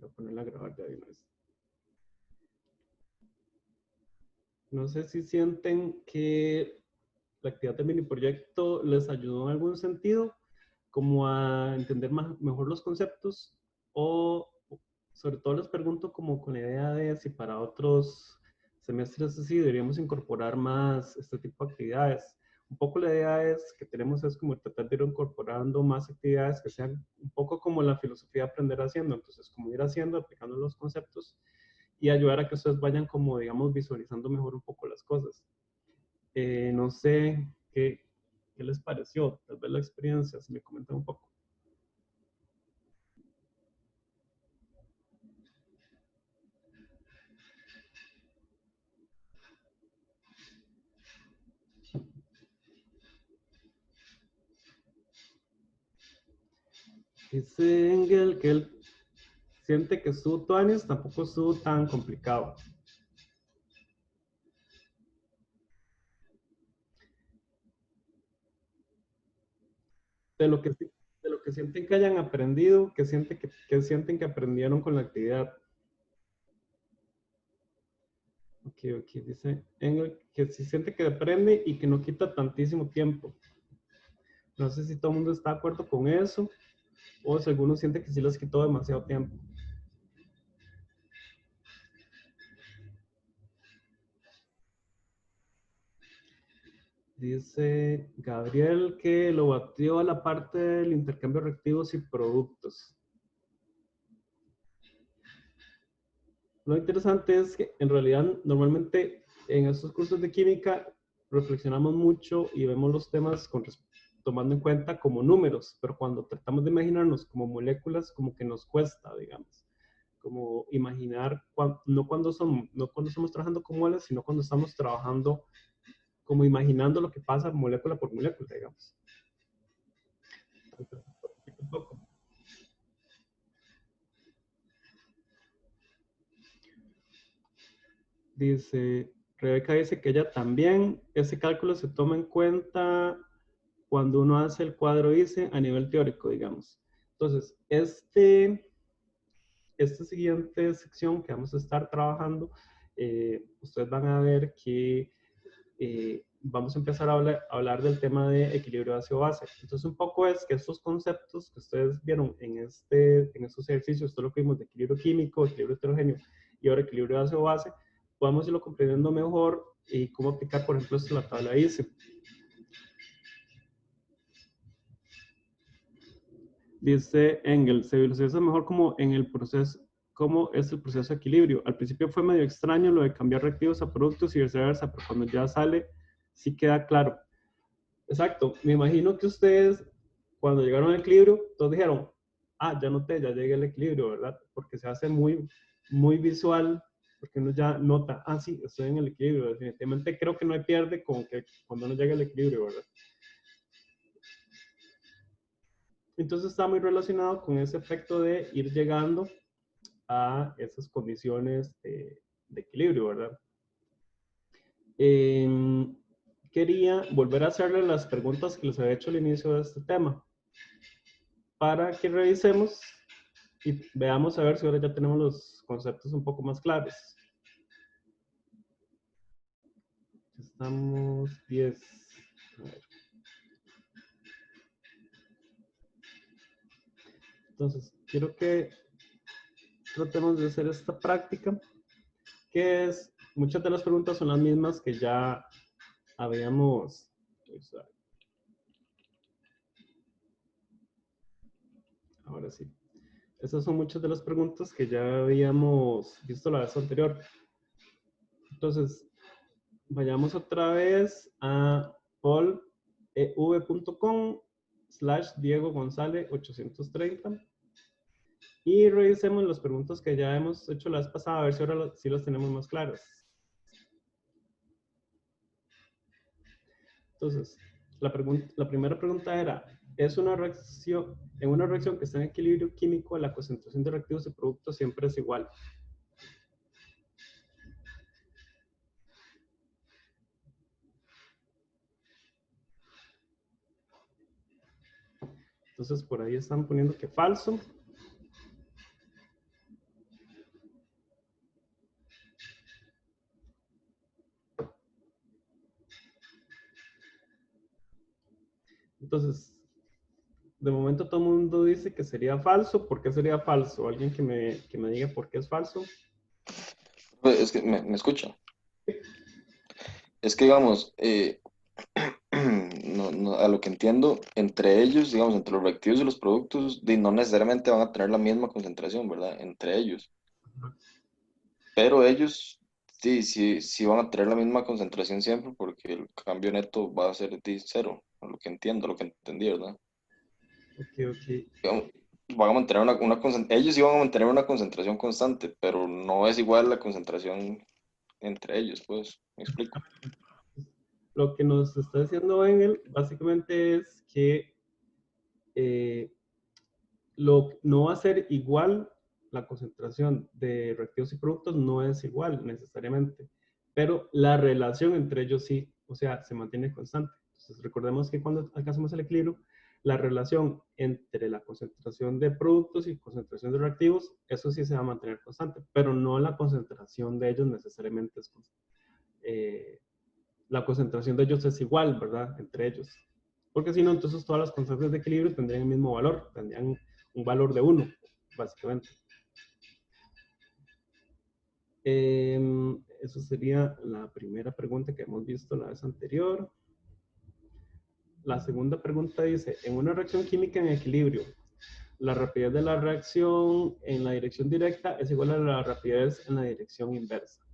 Voy a ponerla a grabar ya de una vez. No sé si sienten que la actividad de mini proyecto les ayudó en algún sentido, como a entender mejor los conceptos, o sobre todo les pregunto como con la idea de si para otros semestres así deberíamos incorporar más este tipo de actividades. Un poco la idea que tenemos es como tratar de ir incorporando más actividades que sean un poco como la filosofía de aprender haciendo, entonces como ir haciendo, aplicando los conceptos y ayudar a que ustedes vayan como, digamos, visualizando mejor un poco las cosas. No sé qué les pareció, tal vez la experiencia, si me comentan un poco. Dice Engel que él siente que su tuanis tampoco estuvo tan complicado. De lo que sienten que hayan aprendido, que sienten que aprendieron con la actividad. Ok, dice Engel que si siente que aprende y que no quita tantísimo tiempo. No sé si todo el mundo está de acuerdo con eso o si alguno siente que sí les quitó demasiado tiempo. Dice Gabriel que lo batió a la parte del intercambio de reactivos y productos. Lo interesante es que en realidad normalmente en estos cursos de química reflexionamos mucho y vemos los temas tomando en cuenta como números, pero cuando tratamos de imaginarnos como moléculas, como que nos cuesta, digamos, como imaginar, no cuando estamos trabajando con moles, sino cuando estamos trabajando como imaginando lo que pasa molécula por molécula, digamos. Un poco. Dice, Rebeca dice que ella también, ese cálculo se toma en cuenta cuando uno hace el cuadro ICE a nivel teórico, digamos. Entonces, esta siguiente sección que vamos a estar trabajando, ustedes van a ver que vamos a empezar a hablar del tema de equilibrio ácido-base. Entonces, un poco es que estos conceptos que ustedes vieron en estos ejercicios, todo lo que vimos de equilibrio químico, equilibrio heterogéneo y ahora equilibrio ácido-base, podamos irlo comprendiendo mejor y cómo aplicar, por ejemplo, esto en la tabla ICE. Dice Engel, se visualiza mejor como en el proceso, cómo es el proceso de equilibrio. Al principio fue medio extraño lo de cambiar reactivos a productos y viceversa, pero cuando ya sale, sí queda claro. Exacto, me imagino que ustedes, cuando llegaron al equilibrio, todos dijeron, ah, ya noté, ya llegué al equilibrio, ¿verdad? Porque se hace muy visual, porque uno ya nota, ah, sí, estoy en el equilibrio. Definitivamente creo que no hay pierde con que cuando uno llega al equilibrio, ¿verdad? Entonces está muy relacionado con ese efecto de ir llegando a esas condiciones de equilibrio, ¿verdad? Quería volver a hacerle las preguntas que les había hecho al inicio de este tema para que revisemos y veamos a ver si ahora ya tenemos los conceptos un poco más claros. Estamos 10. A ver. Entonces, quiero que tratemos de hacer esta práctica, que es, muchas de las preguntas son las mismas que ya habíamos. Ahora sí. Esas son muchas de las preguntas que ya habíamos visto la vez anterior. Entonces, vayamos otra vez a polev.com/Diego González 830 y revisemos las preguntas que ya hemos hecho la vez pasada, a ver si ahora sí las tenemos más claras. Entonces, la primera pregunta era, ¿es una reacción, en una reacción que está en equilibrio químico, la concentración de reactivos y productos siempre es igual? Entonces, por ahí están poniendo que falso. Entonces, de momento todo el mundo dice que sería falso. ¿Por qué sería falso? ¿Alguien que me diga por qué es falso? Pues, es que me escucha. Es que, digamos, a lo que entiendo, entre ellos, digamos, entre los reactivos y los productos, no necesariamente van a tener la misma concentración, ¿verdad? Entre ellos. Pero ellos sí van a tener la misma concentración siempre porque el cambio neto va a ser de cero, a lo que entiendo, a lo que entendí, ¿verdad? Ok, ok. Digamos, van a mantener ellos sí van a mantener una concentración constante, pero no es igual la concentración entre ellos, pues, me explico. Lo que nos está diciendo Engel básicamente es que eh, no va a ser igual, la concentración de reactivos y productos no es igual necesariamente, pero la relación entre ellos sí, o sea, se mantiene constante. Entonces, recordemos que cuando alcanzamos el equilibrio, la relación entre la concentración de productos y concentración de reactivos, eso sí se va a mantener constante, pero no la concentración de ellos necesariamente es constante. La concentración de ellos es igual, ¿verdad? Entre ellos. Porque si no, entonces todas las constantes de equilibrio tendrían el mismo valor, tendrían un valor de 1, básicamente. Eso sería la primera pregunta que hemos visto la vez anterior. La segunda pregunta dice, en una reacción química en equilibrio, la rapidez de la reacción en la dirección directa es igual a la rapidez en la dirección inversa.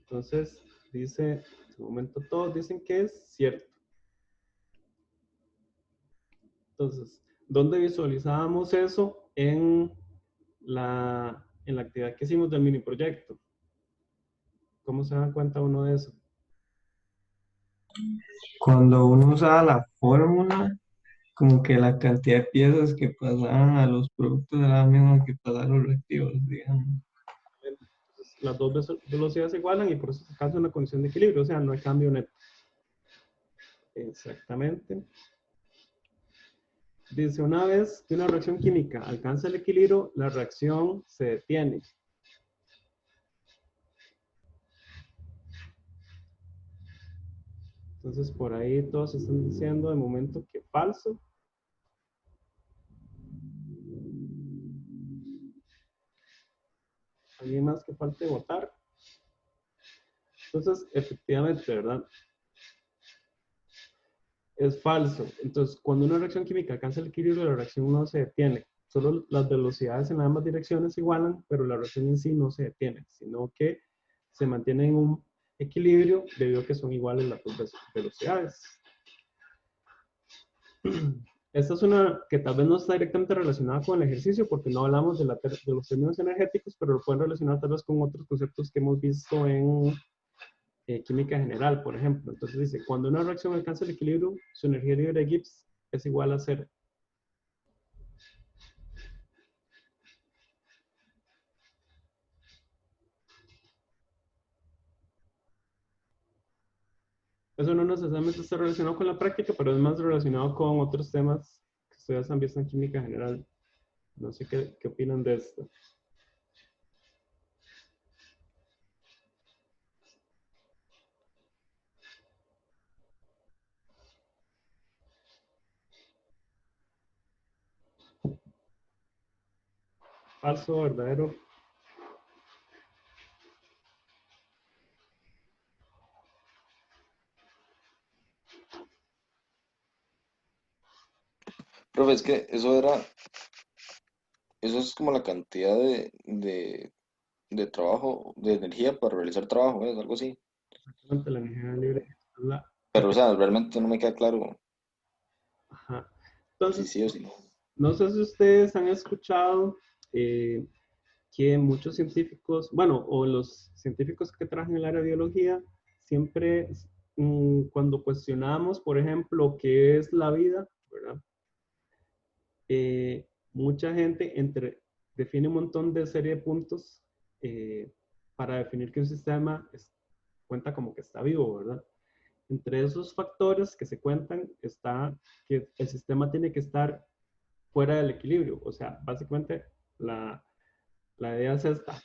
Entonces, dice, en este momento todos dicen que es cierto. Entonces, ¿dónde visualizábamos eso? En la actividad que hicimos del mini proyecto. ¿Cómo se da cuenta uno de eso? Cuando uno usaba la fórmula, como que la cantidad de piezas que pasaban a los productos era la misma que pasaban a los reactivos, digamos. Entonces, las dos velocidades se igualan y por eso se alcanza una condición de equilibrio, o sea, no hay cambio neto. Exactamente. Dice, una vez que una reacción química alcanza el equilibrio, la reacción se detiene. Entonces, por ahí todos están diciendo de momento que falso. ¿Alguien más que falte votar? Entonces, efectivamente, ¿verdad? Es falso. Entonces, cuando una reacción química alcanza el equilibrio, la reacción no se detiene. Solo las velocidades en ambas direcciones se igualan, pero la reacción en sí no se detiene, sino que se mantiene en un equilibrio debido a que son iguales las dos velocidades. Esta es una que tal vez no está directamente relacionada con el ejercicio porque no hablamos de los términos energéticos, pero lo pueden relacionar tal vez con otros conceptos que hemos visto en química general, por ejemplo. Entonces dice, cuando una reacción alcanza el equilibrio, su energía libre de Gibbs es igual a 0. Eso no necesariamente está relacionado con la práctica, pero es más relacionado con otros temas que ustedes han visto en química general. No sé qué opinan de esto. Falso, verdadero. Profe, es que eso es como la cantidad de trabajo, de energía para realizar trabajo, ¿es algo así? Exactamente, la energía libre es la Pero, o sea, realmente no me queda claro Ajá. si Entonces, sí o si no. no sé si ustedes han escuchado eh, que muchos científicos, bueno, o los científicos que trabajan en el área de biología, siempre cuando cuestionamos, por ejemplo, qué es la vida, ¿verdad? Mucha gente define un montón de serie de puntos para definir que un sistema cuenta como que está vivo, ¿verdad? Entre esos factores que se cuentan está que el sistema tiene que estar fuera del equilibrio. O sea, básicamente la, la idea es esta.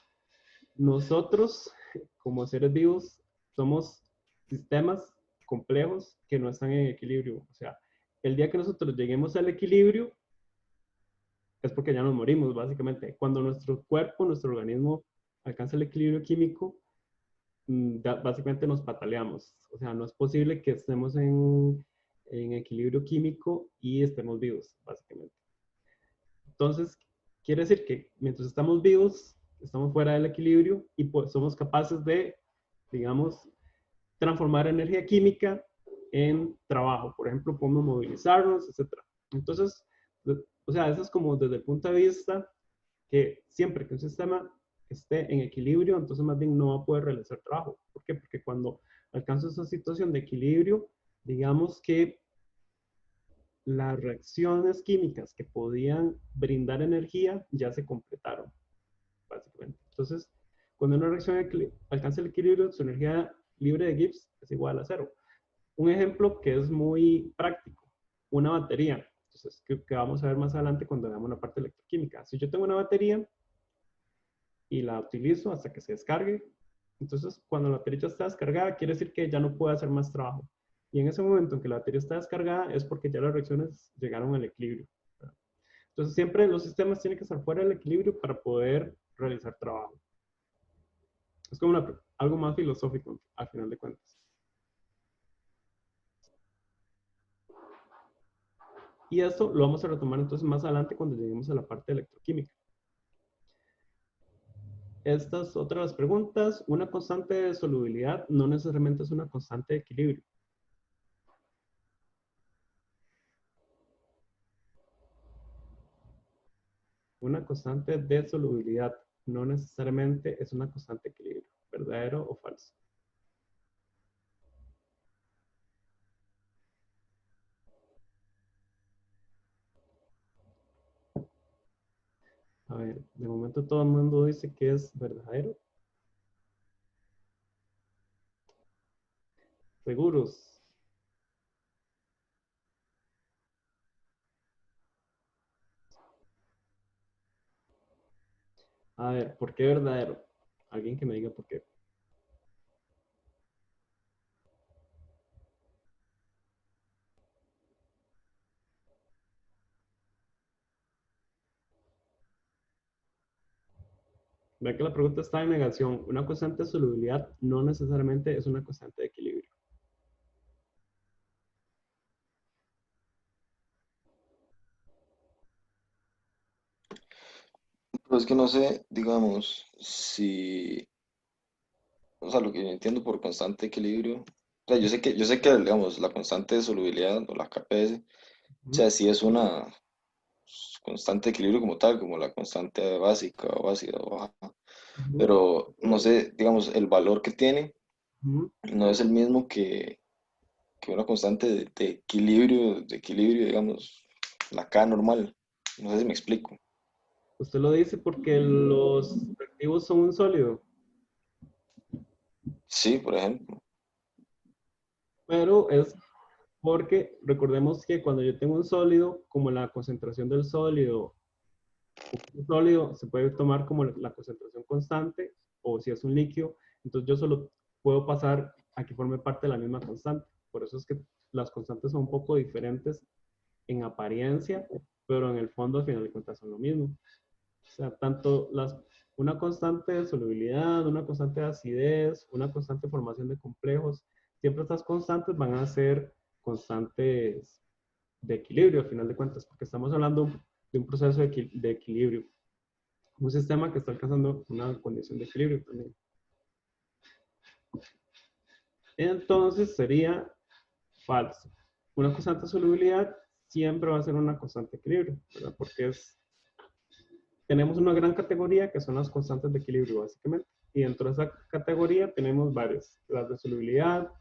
Nosotros, como seres vivos, somos sistemas complejos que no están en equilibrio. O sea, el día que nosotros lleguemos al equilibrio es porque ya nos morimos, básicamente. Cuando nuestro cuerpo, nuestro organismo alcanza el equilibrio químico, básicamente nos pataleamos. O sea, no es posible que estemos en equilibrio químico y estemos vivos, básicamente. Entonces, quiere decir que mientras estamos vivos, estamos fuera del equilibrio y pues somos capaces de, digamos, transformar energía química en trabajo. Por ejemplo, podemos movilizarnos, etc. Entonces, o sea, eso es como desde el punto de vista que siempre que un sistema esté en equilibrio, entonces más bien no va a poder realizar trabajo. ¿Por qué? Porque cuando alcanza esa situación de equilibrio, digamos que las reacciones químicas que podían brindar energía ya se completaron, básicamente. Entonces, cuando una reacción alcanza el equilibrio, su energía libre de Gibbs es igual a cero. Un ejemplo que es muy práctico, una batería. Entonces, que vamos a ver más adelante cuando veamos la parte electroquímica. Si yo tengo una batería y la utilizo hasta que se descargue, entonces cuando la batería ya está descargada, quiere decir que ya no puede hacer más trabajo. Y en ese momento en que la batería está descargada es porque ya las reacciones llegaron al equilibrio. Entonces siempre los sistemas tienen que estar fuera del equilibrio para poder realizar trabajo. Es como algo más filosófico al final de cuentas. Y esto lo vamos a retomar entonces más adelante cuando lleguemos a la parte electroquímica. Estas otras preguntas. Una constante de solubilidad no necesariamente es una constante de equilibrio. Una constante de solubilidad no necesariamente es una constante de equilibrio. ¿Verdadero o falso? A ver, de momento todo el mundo dice que es verdadero. ¿Seguros? A ver, ¿por qué verdadero? Alguien que me diga por qué. Ve que la pregunta está en negación. Una constante de solubilidad no necesariamente es una constante de equilibrio. Pero es que no sé, digamos, si, o sea, lo que yo entiendo por constante equilibrio, o sea, yo sé que, digamos, la constante de solubilidad o la KPS, o sea, sí es una constante de equilibrio como tal, como la constante básica o ácida o baja, Ujú, pero no sé, digamos, el valor que tiene ujú. no es el mismo que una constante de equilibrio, digamos, la K normal. No sé si me explico. Usted lo dice porque los reactivos son un sólido, Sí, por ejemplo. pero es porque recordemos que cuando yo tengo un sólido, como la concentración del sólido, un sólido se puede tomar como la concentración constante, o si es un líquido, entonces yo solo puedo pasar a que forme parte de la misma constante. Por eso es que las constantes son un poco diferentes en apariencia, pero en el fondo al final de cuentas son lo mismo. O sea, tanto una constante de solubilidad, una constante de acidez, una constante de formación de complejos, siempre estas constantes van a ser constantes de equilibrio al final de cuentas, porque estamos hablando de un proceso de equilibrio, un sistema que está alcanzando una condición de equilibrio también. Entonces sería falso. Una constante de solubilidad siempre va a ser una constante de equilibrio, ¿verdad? Porque tenemos una gran categoría que son las constantes de equilibrio, básicamente. Y dentro de esa categoría tenemos varias. Las de solubilidad,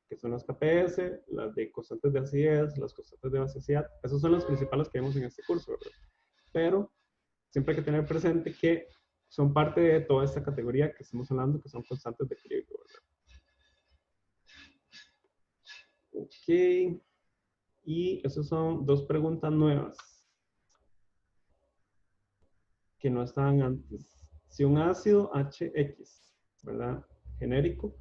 que son las KPS, las de constantes de acidez, las constantes de basicidad. Esas son las principales que vemos en este curso, ¿verdad? Pero siempre hay que tener presente que son parte de toda esta categoría que estamos hablando, que son constantes de equilibrio, ¿verdad? Ok. Y esas son dos preguntas nuevas que no estaban antes. Si un ácido HX, ¿verdad? Genérico,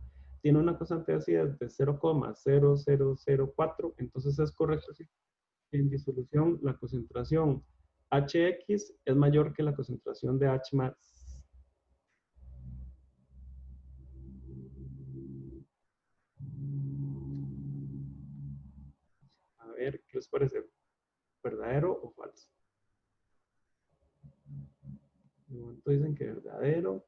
tiene una constante de acidez de 0,0004, entonces es correcto decir que en disolución la concentración HX es mayor que la concentración de H más. A ver, ¿qué les parece? ¿Verdadero o falso? De momento dicen que verdadero.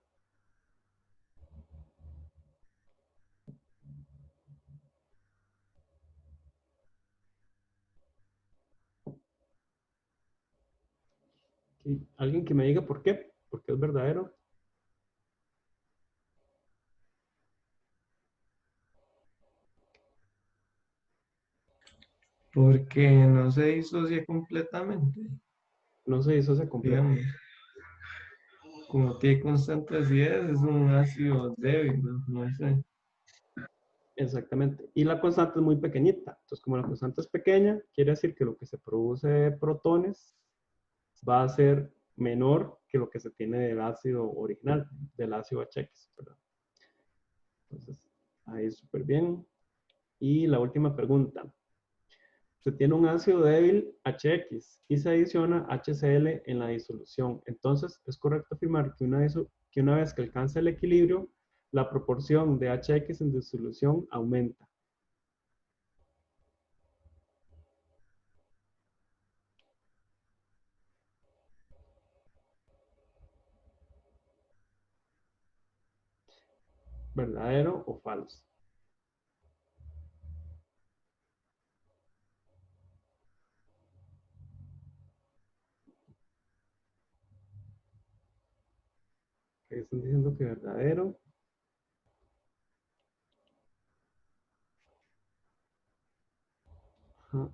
¿Alguien que me diga por qué? ¿Por qué es verdadero? Porque no se disocia completamente, No se disocia completo. digamos. Como tiene constante acidez, es un ácido débil, ¿no? No sé. Exactamente. Y la constante es muy pequeñita. Entonces, como la constante es pequeña, quiere decir que lo que se produce de protones va a ser menor que lo que se tiene del ácido original, del ácido HX, ¿verdad? Entonces, ahí súper bien. Y la última pregunta. Se tiene un ácido débil HX y se adiciona HCl en la disolución. Entonces, es correcto afirmar que una vez que alcanza el equilibrio, la proporción de HX en disolución aumenta. ¿Verdadero o falso? Que están diciendo que verdadero. Ajá.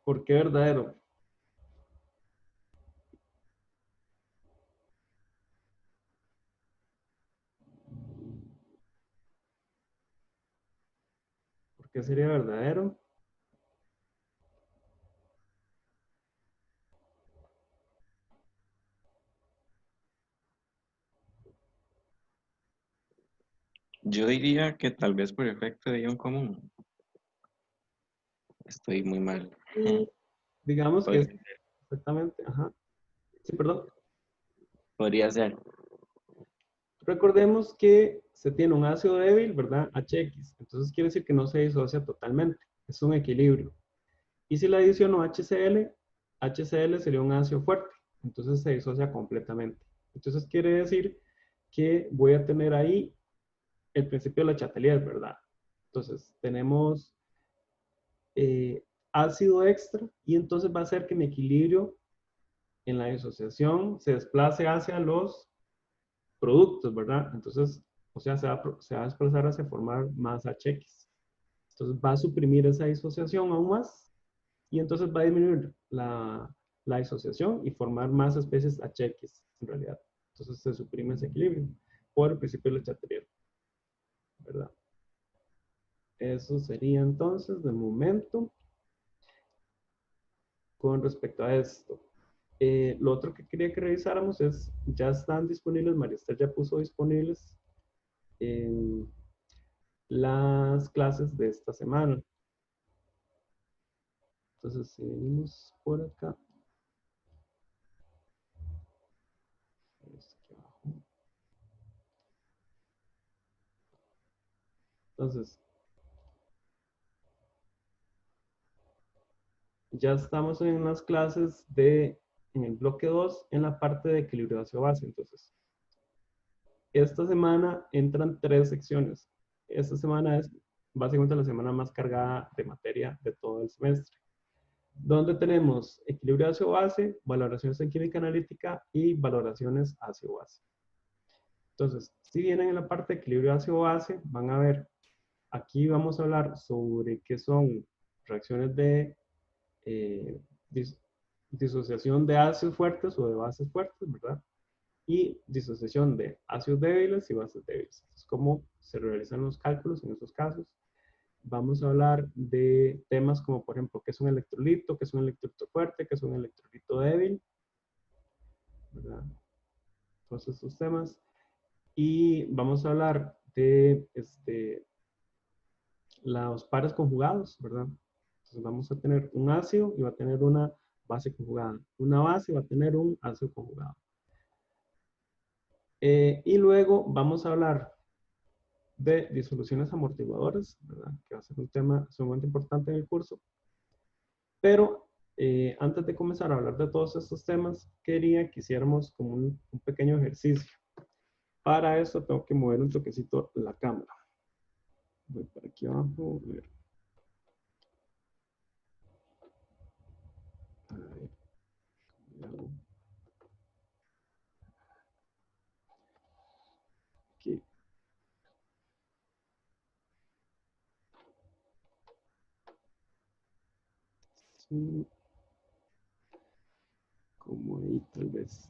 ¿Por qué verdadero? ¿Por qué sería verdadero? Yo diría que tal vez por efecto de ion común. Estoy muy mal. Digamos que es Podría, exactamente, ajá. Sí, perdón. podría ser. Recordemos que se tiene un ácido débil, ¿verdad? HX. Entonces quiere decir que no se disocia totalmente. Es un equilibrio. Y si le adiciono HCl, HCl sería un ácido fuerte. Entonces se disocia completamente. Entonces quiere decir que voy a tener ahí el principio de la Chatelier, ¿verdad? Entonces tenemos ácido extra y entonces va a hacer que mi equilibrio en la disociación se desplace hacia los productos, ¿verdad? Entonces, o sea, se va a desplazar hacia formar más HX. Entonces va a suprimir esa disociación aún más y entonces va a disminuir la disociación y formar más especies HX en realidad. Entonces se suprime ese equilibrio por el principio de Le Chatelier, ¿verdad? Eso sería entonces de momento con respecto a esto. Lo otro que quería que revisáramos es, ya están disponibles, María Esther ya puso disponibles las clases de esta semana. Entonces, si venimos por acá, entonces, ya estamos en las clases en el bloque 2, en la parte de equilibrio ácido-base. Entonces, esta semana entran 3 secciones. Esta semana es básicamente la semana más cargada de materia de todo el semestre, donde tenemos equilibrio ácido-base, valoraciones en química analítica y valoraciones ácido-base. Entonces, si vienen en la parte de equilibrio ácido-base, van a ver, aquí vamos a hablar sobre qué son reacciones de eh, disociación de ácidos fuertes o de bases fuertes, ¿verdad? Y disociación de ácidos débiles y bases débiles. Es cómo se realizan los cálculos en esos casos. Vamos a hablar de temas como, por ejemplo, qué es un electrolito, qué es un electrolito fuerte, qué es un electrolito débil, ¿verdad? Todos estos temas. Y vamos a hablar de los pares conjugados, ¿verdad? Entonces vamos a tener un ácido y va a tener una base conjugada. Una base va a tener un ácido conjugado. Y luego vamos a hablar de disoluciones amortiguadoras, ¿verdad? Que va a ser un tema sumamente importante en el curso. Pero antes de comenzar a hablar de todos estos temas, quería que hiciéramos como un pequeño ejercicio. Para eso tengo que mover un toquecito la cámara. Voy para aquí abajo. A ver. Aquí. Sí. Como ahí tal vez.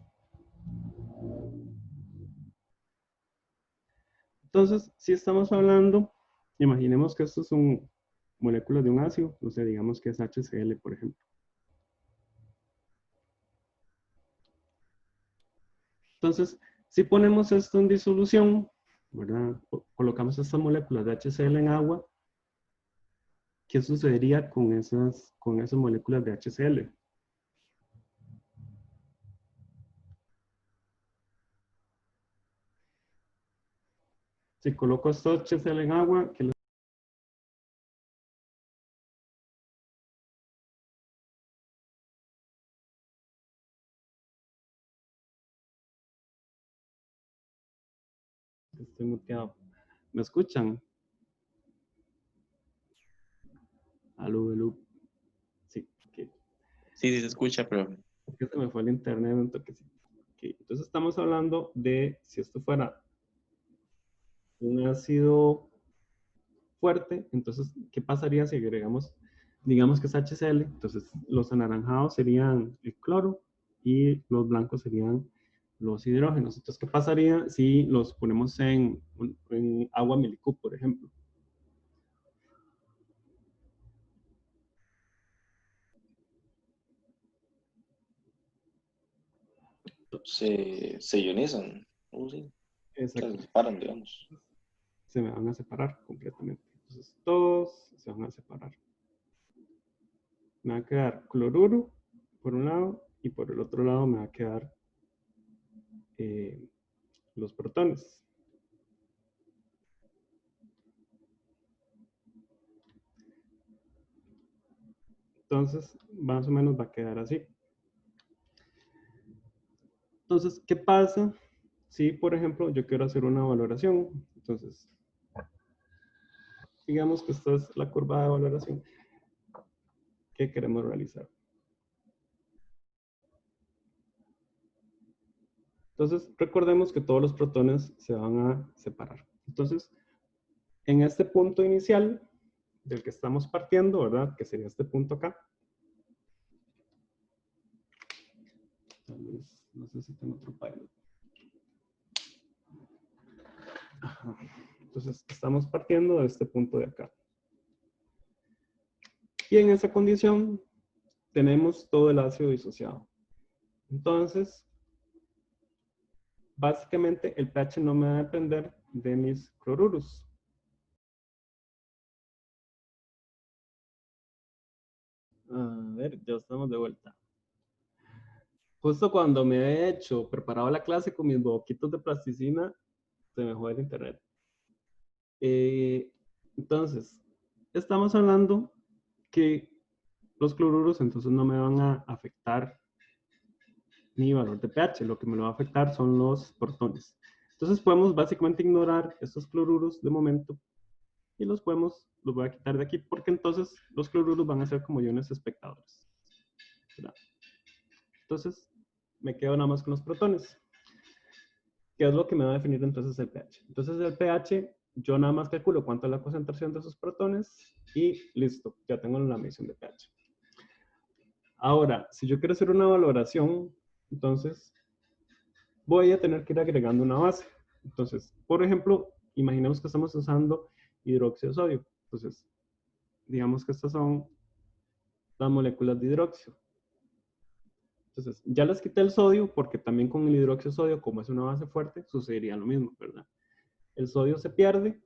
Entonces, si estamos hablando, imaginemos que estos son moléculas de un ácido, o sea, digamos que es HCl, por ejemplo. Entonces, si ponemos esto en disolución, ¿verdad? Colocamos estas moléculas de HCl en agua, ¿qué sucedería con esas moléculas de HCl? Si coloco esto HCl en agua, ¿qué les... Estoy muteado. ¿Me escuchan? Aló, aló. Sí, ok. Sí, sí se escucha, pero Es que se me fue el internet un toquecito. Okay. Entonces estamos hablando de si esto fuera un ácido fuerte, entonces, ¿qué pasaría si agregamos, digamos que es HCl? Entonces, los anaranjados serían el cloro y los blancos serían los hidrógenos. Entonces, ¿qué pasaría si los ponemos en agua milicú, por ejemplo? Se ionizan. Sí. Exacto. Se separan, digamos. Se me van a separar completamente. Entonces, todos se van a separar. Me va a quedar cloruro por un lado y por el otro lado me va a quedar los protones. Entonces, más o menos va a quedar así. Entonces, ¿qué pasa si, por ejemplo, yo quiero hacer una valoración? Entonces, digamos que esta es la curva de valoración que queremos realizar. Entonces, recordemos que todos los protones se van a separar. Entonces, en este punto inicial del que estamos partiendo, ¿verdad? Que sería este punto acá. Tal vez, no sé si tengo otro pilot. Ajá. Entonces, estamos partiendo de este punto de acá. Y en esa condición tenemos todo el ácido disociado. Entonces, básicamente el pH no me va a depender de mis cloruros. A ver, ya estamos de vuelta. Justo cuando me he preparado la clase con mis boquitos de plasticina, se me jode el internet. Entonces, estamos hablando que los cloruros entonces no me van a afectar mi valor de pH. Lo que me lo va a afectar son los protones. Entonces podemos básicamente ignorar estos cloruros de momento y los voy a quitar de aquí porque entonces los cloruros van a ser como iones espectadores. ¿Verdad? Entonces me quedo nada más con los protones. ¿Qué es lo que me va a definir entonces el pH? Entonces el pH, yo nada más calculo cuánto es la concentración de esos protones y listo, ya tengo la medición de pH. Ahora, si yo quiero hacer una valoración, entonces voy a tener que ir agregando una base. Entonces, por ejemplo, imaginemos que estamos usando hidróxido de sodio. Entonces, digamos que estas son las moléculas de hidróxido. Entonces, ya les quité el sodio porque también con el hidróxido de sodio, como es una base fuerte, sucedería lo mismo, ¿verdad? El sodio se pierde,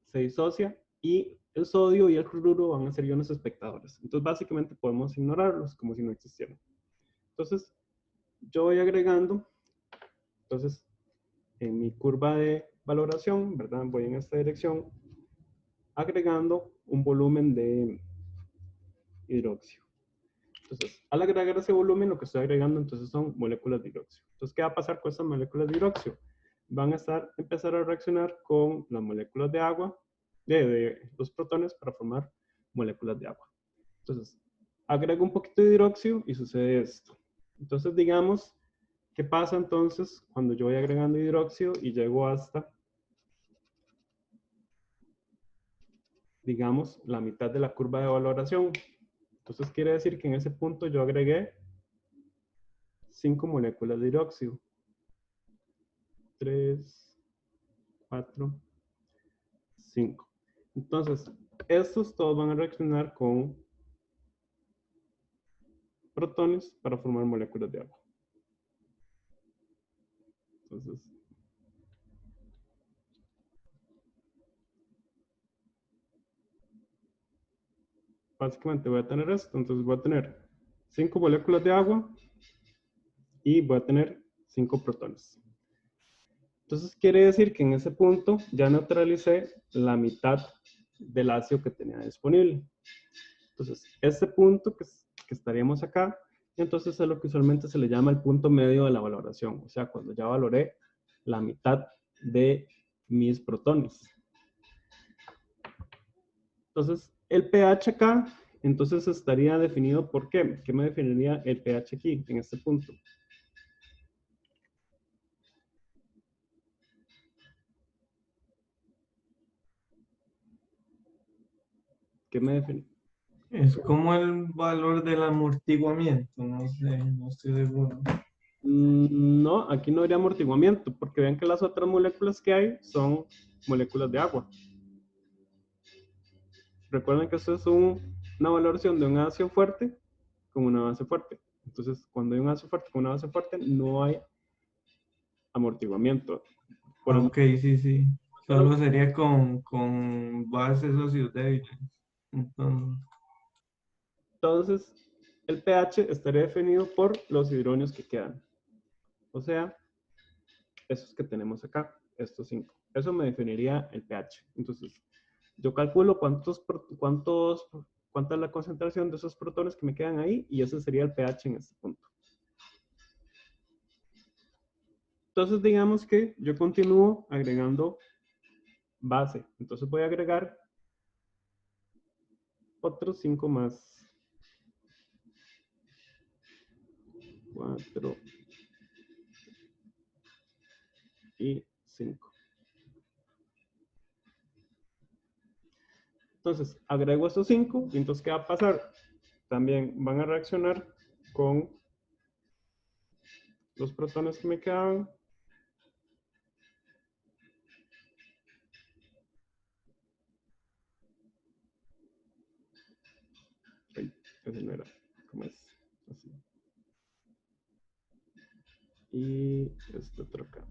se disocia y el sodio y el cloruro van a ser iones espectadores. Entonces, básicamente podemos ignorarlos como si no existieran. Entonces, yo voy agregando, entonces, en mi curva de valoración, ¿verdad? Voy en esta dirección, agregando un volumen de hidróxido. Entonces, al agregar ese volumen, lo que estoy agregando entonces son moléculas de hidróxido. Entonces, ¿qué va a pasar con estas moléculas de hidróxido? Van a empezar a reaccionar con las moléculas de agua, de los protones para formar moléculas de agua. Entonces, agrego un poquito de hidróxido y sucede esto. Entonces, digamos, ¿qué pasa entonces cuando yo voy agregando hidróxido y llego hasta, digamos, la mitad de la curva de valoración? Entonces, quiere decir que en ese punto yo agregué 5 moléculas de hidróxido. 3, 4, 5. Entonces, estos todos van a reaccionar con protones para formar moléculas de agua. Entonces, básicamente voy a tener esto. Entonces voy a tener 5 moléculas de agua y voy a tener 5 protones. Entonces quiere decir que en ese punto ya neutralicé la mitad del ácido que tenía disponible. Entonces, este punto que estaríamos acá, entonces es lo que usualmente se le llama el punto medio de la valoración. O sea, cuando ya valoré la mitad de mis protones. Entonces, el pH acá, entonces estaría definido por qué. ¿Qué me definiría el pH aquí, en este punto? ¿Qué me define? Es como el valor del amortiguamiento, no sé, no estoy seguro. No, aquí no habría amortiguamiento, porque vean que las otras moléculas que hay son moléculas de agua. Recuerden que esto es una valoración de un ácido fuerte con una base fuerte. Entonces, cuando hay un ácido fuerte con una base fuerte, no hay amortiguamiento. Ok, sí, sí. Solo sería con bases óxidos débiles. Entonces, el pH estaría definido por los hidronios que quedan. O sea, esos que tenemos acá, estos 5. Eso me definiría el pH. Entonces, yo calculo cuánta es la concentración de esos protones que me quedan ahí y ese sería el pH en este punto. Entonces, digamos que yo continúo agregando base. Entonces voy a agregar otros 5 más. 4 y 5. Entonces, agrego estos 5 y entonces, ¿qué va a pasar? También van a reaccionar con los protones que me quedan. Ese no era, ¿cómo es? Así. Y este otro acá.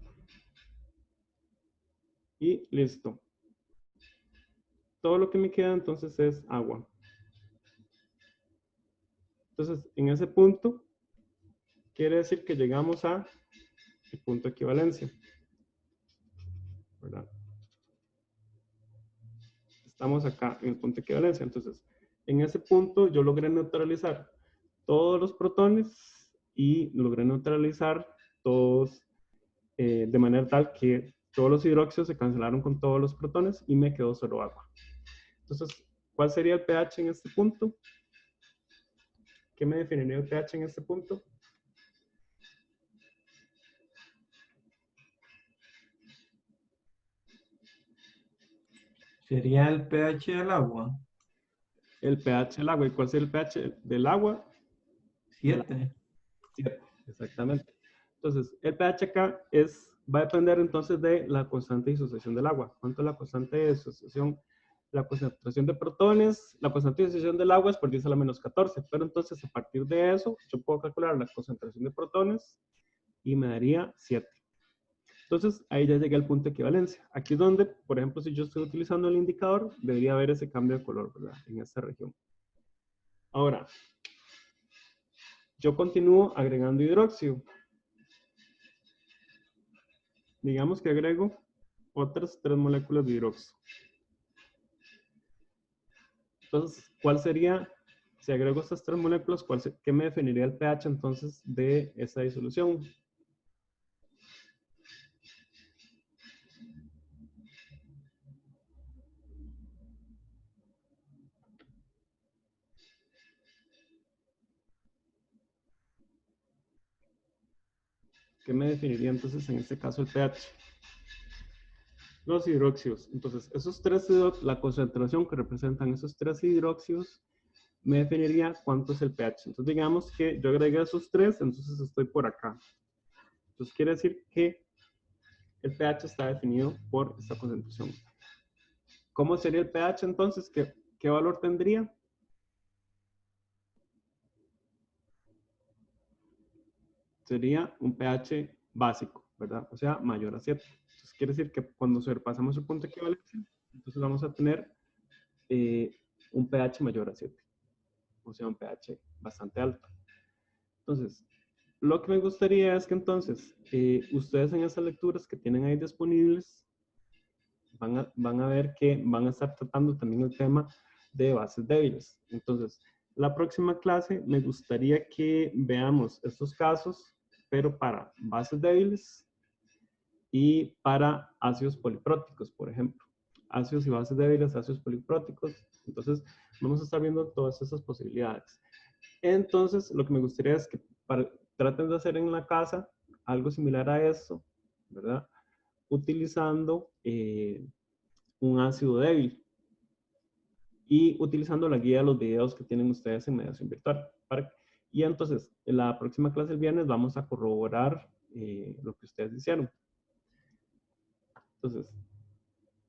Y listo. Todo lo que me queda entonces es agua. Entonces, en ese punto, quiere decir que llegamos a el punto de equivalencia. ¿Verdad? Estamos acá en el punto de equivalencia. Entonces, en ese punto yo logré neutralizar todos los protones y logré neutralizar todos de manera tal que todos los hidróxidos se cancelaron con todos los protones y me quedó solo agua. Entonces, ¿cuál sería el pH en este punto? ¿Qué me definiría el pH en este punto? ¿Sería el pH del agua? El pH del agua. ¿Y cuál sería el pH del agua? 7. 7, exactamente. Entonces, el pH acá va a depender entonces de la constante de disociación del agua. ¿Cuánto es la constante de disociación? La concentración de protones, la constante de disociación del agua es por 10 a la menos 14, pero entonces a partir de eso yo puedo calcular la concentración de protones y me daría 7. Entonces, ahí ya llegué al punto de equivalencia. Aquí es donde, por ejemplo, si yo estoy utilizando el indicador, debería haber ese cambio de color, ¿verdad? En esta región. Ahora, yo continúo agregando hidróxido. Digamos que agrego otras 3 moléculas de hidróxido. Entonces, ¿cuál sería, si agrego estas 3 moléculas, qué me definiría el pH entonces de esta disolución? ¿Qué me definiría entonces en este caso el pH? Los hidróxidos. Entonces, la concentración que representan esos 3 hidróxidos me definiría cuánto es el pH. Entonces, digamos que yo agregué esos 3, entonces estoy por acá. Entonces, quiere decir que el pH está definido por esta concentración. ¿Cómo sería el pH entonces? ¿Qué valor tendría? Sería un pH básico, ¿verdad? O sea, mayor a 7. Entonces, quiere decir que cuando sobrepasamos el punto de equivalencia, entonces vamos a tener un pH mayor a 7. O sea, un pH bastante alto. Entonces, lo que me gustaría es que entonces ustedes en esas lecturas que tienen ahí disponibles van a ver que van a estar tratando también el tema de bases débiles. Entonces, la próxima clase me gustaría que veamos estos casos, pero para bases débiles y para ácidos polipróticos, por ejemplo. Ácidos y bases débiles, ácidos polipróticos. Entonces, vamos a estar viendo todas esas posibilidades. Entonces, lo que me gustaría es que traten de hacer en la casa algo similar a esto, ¿verdad? Utilizando un ácido débil y utilizando la guía de los videos que tienen ustedes en mediación virtual. Y entonces, en la próxima clase el viernes vamos a corroborar lo que ustedes hicieron. Entonces,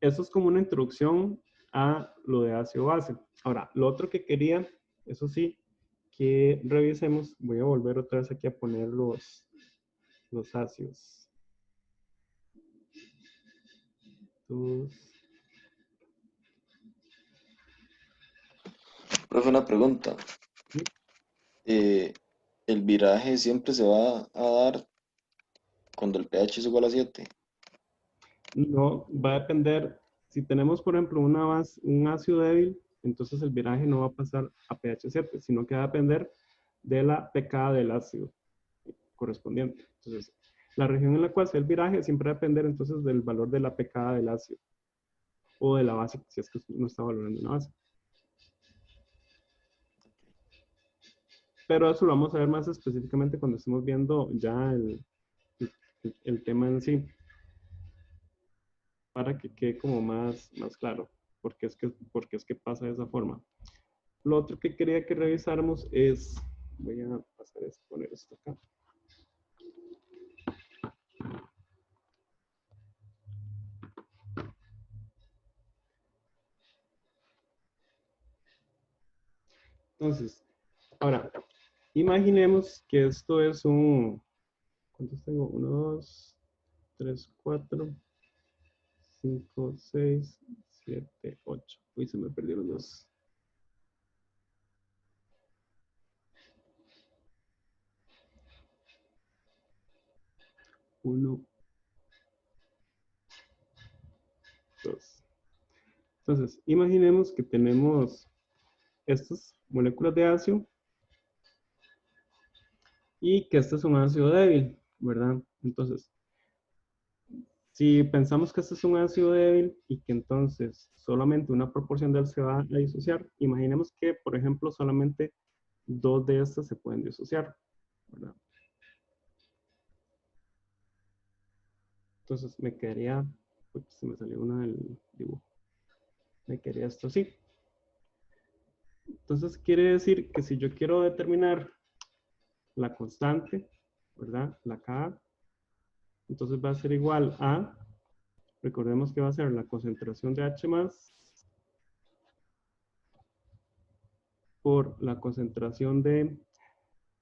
eso es como una introducción a lo de ácido base. Ahora, lo otro que quería, eso sí, que revisemos, voy a volver otra vez aquí a poner los ácidos. Profe, una pregunta. ¿El viraje siempre se va a dar cuando el pH es igual a 7? No, va a depender, si tenemos por ejemplo un ácido débil, entonces el viraje no va a pasar a pH 7, sino que va a depender de la pK del ácido correspondiente. Entonces, la región en la cual sea el viraje siempre va a depender entonces del valor de la pK del ácido o de la base, si es que no está valorando una base. Pero eso lo vamos a ver más específicamente cuando estemos viendo ya el tema en sí, para que quede como más claro por qué es que pasa de esa forma. Lo otro que quería que revisáramos es, voy a pasar esto, poner esto acá. Entonces, ahora, imaginemos que esto es un, ¿cuántos tengo? 1, 2, 3, 4, 5, 6, 7, 8. Uy, se me perdieron los. 1, 2. Entonces, imaginemos que tenemos estas moléculas de ácido y que este es un ácido débil, ¿verdad? Entonces, si pensamos que este es un ácido débil y que entonces solamente una proporción de él se va a disociar, imaginemos que, por ejemplo, solamente 2 de estas se pueden disociar, ¿verdad? Entonces me quedaría, uy, se me salió una del dibujo, me quedaría esto así. Entonces quiere decir que si yo quiero determinar la constante, ¿verdad? La Ka, entonces va a ser igual a, recordemos que va a ser la concentración de H más por la concentración de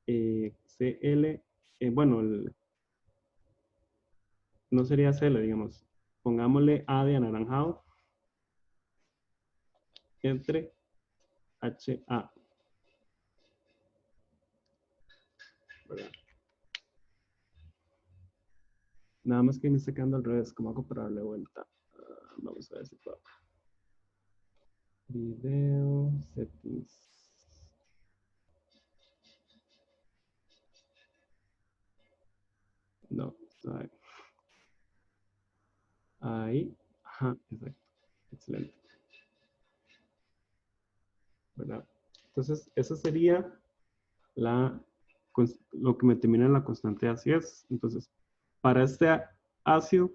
CL, bueno, no sería CL, digamos. Pongámosle A de anaranjado entre HA. ¿Verdad? Nada más que me está quedando al revés. ¿Cómo hago para darle vuelta? Vamos a ver si puedo. Video, settings. No, ahí. Ahí. Ajá, exacto. Excelente. ¿Verdad? Entonces, esa sería lo que me determina la constante de acidez. Entonces, para este ácido,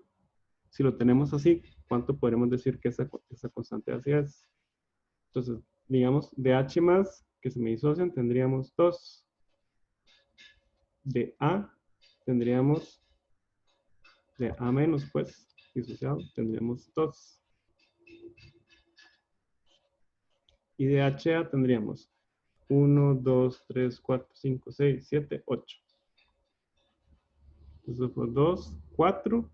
si lo tenemos así, ¿cuánto podremos decir que esa constante de acidez? Entonces, digamos, de H más, que se me disocian, tendríamos 2. De A, tendríamos, de A menos, pues, disociado, tendríamos 2. Y de HA tendríamos 1, 2, 3, 4, 5, 6, 7, 8. Entonces fue 2, 4,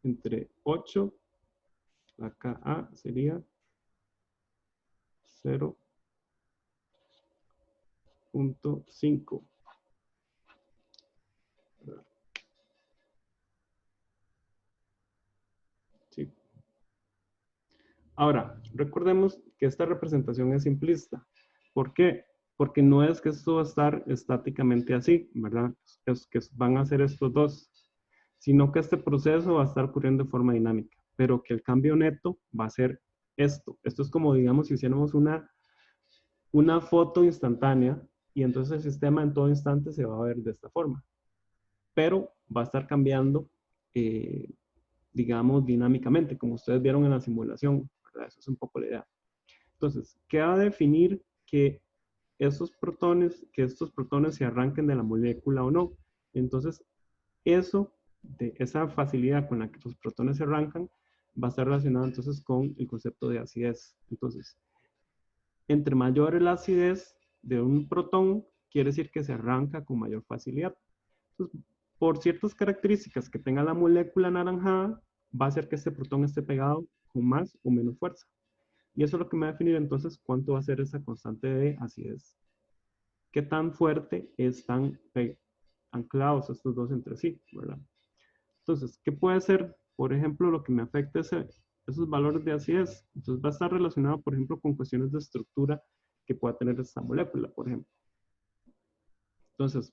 entre 8, la Ka sería 0.5. Sí. Ahora, recordemos que esta representación es simplista. ¿Por qué? Porque no es que esto va a estar estáticamente así, ¿verdad? Es que van a ser estos dos, sino que este proceso va a estar ocurriendo de forma dinámica, pero que el cambio neto va a ser esto. Esto es como, digamos, si hiciéramos una foto instantánea y entonces el sistema en todo instante se va a ver de esta forma, pero va a estar cambiando, digamos, dinámicamente, como ustedes vieron en la simulación, ¿verdad? Eso es un poco la idea. Entonces, ¿qué va a definir que estos protones se arranquen de la molécula o no? Entonces, esa facilidad con la que los protones se arrancan va a estar relacionado entonces con el concepto de acidez. Entonces, entre mayor la acidez de un protón, quiere decir que se arranca con mayor facilidad. Entonces, por ciertas características que tenga la molécula anaranjada, va a hacer que este protón esté pegado con más o menos fuerza. Y eso es lo que me va a definir entonces cuánto va a ser esa constante de acidez. ¿Qué tan fuerte están anclados estos dos entre sí, ¿verdad? Entonces, ¿qué puede ser, por ejemplo, lo que me afecta esos valores de acidez? Entonces, va a estar relacionado, por ejemplo, con cuestiones de estructura que pueda tener esta molécula, por ejemplo. Entonces,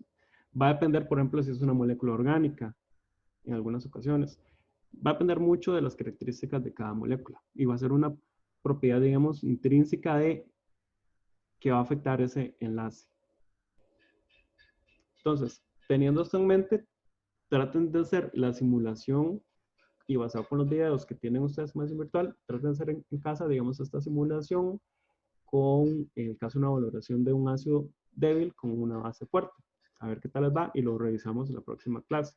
va a depender, por ejemplo, si es una molécula orgánica, en algunas ocasiones. Va a depender mucho de las características de cada molécula y va a ser una propiedad, digamos, intrínseca de que va a afectar ese enlace. Entonces, teniendo esto en mente, traten de hacer la simulación y basado con los videos que tienen ustedes más en virtual, traten de hacer en casa, digamos, esta simulación con, en el caso de una valoración de un ácido débil con una base fuerte. A ver qué tal les va y lo revisamos en la próxima clase.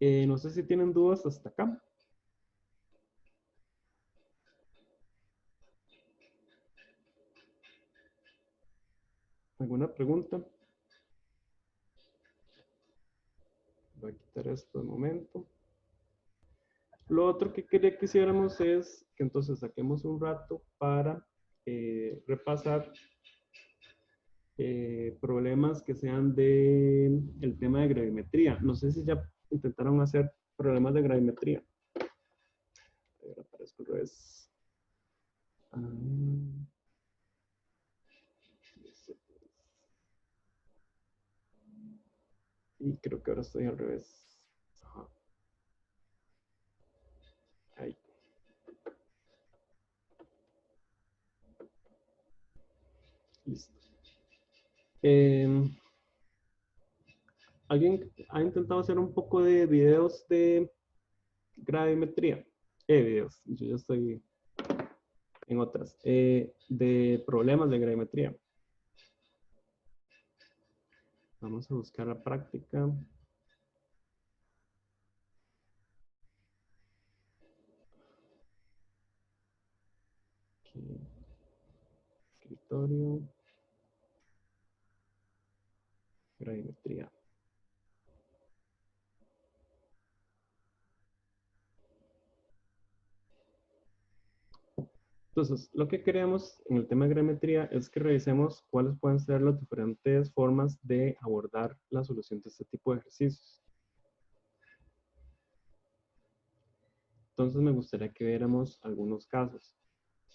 No sé si tienen dudas hasta acá. ¿Alguna pregunta? Voy a quitar esto de momento. Lo otro que quería que hiciéramos es que entonces saquemos un rato para repasar problemas que sean de el tema de gravimetría. No sé si ya intentaron hacer problemas de gravimetría. A ver, aparezco otra vez. Y creo que ahora estoy al revés. Ajá. Ahí. Listo. ¿Alguien ha intentado hacer un poco de videos de gravimetría? Videos. Yo ya estoy en otras. De problemas de gravimetría. Vamos a buscar la práctica. Aquí. Escritorio. Gravimetría. Entonces, lo que queremos en el tema de grametría es que revisemos cuáles pueden ser las diferentes formas de abordar la solución de este tipo de ejercicios. Entonces, me gustaría que viéramos algunos casos.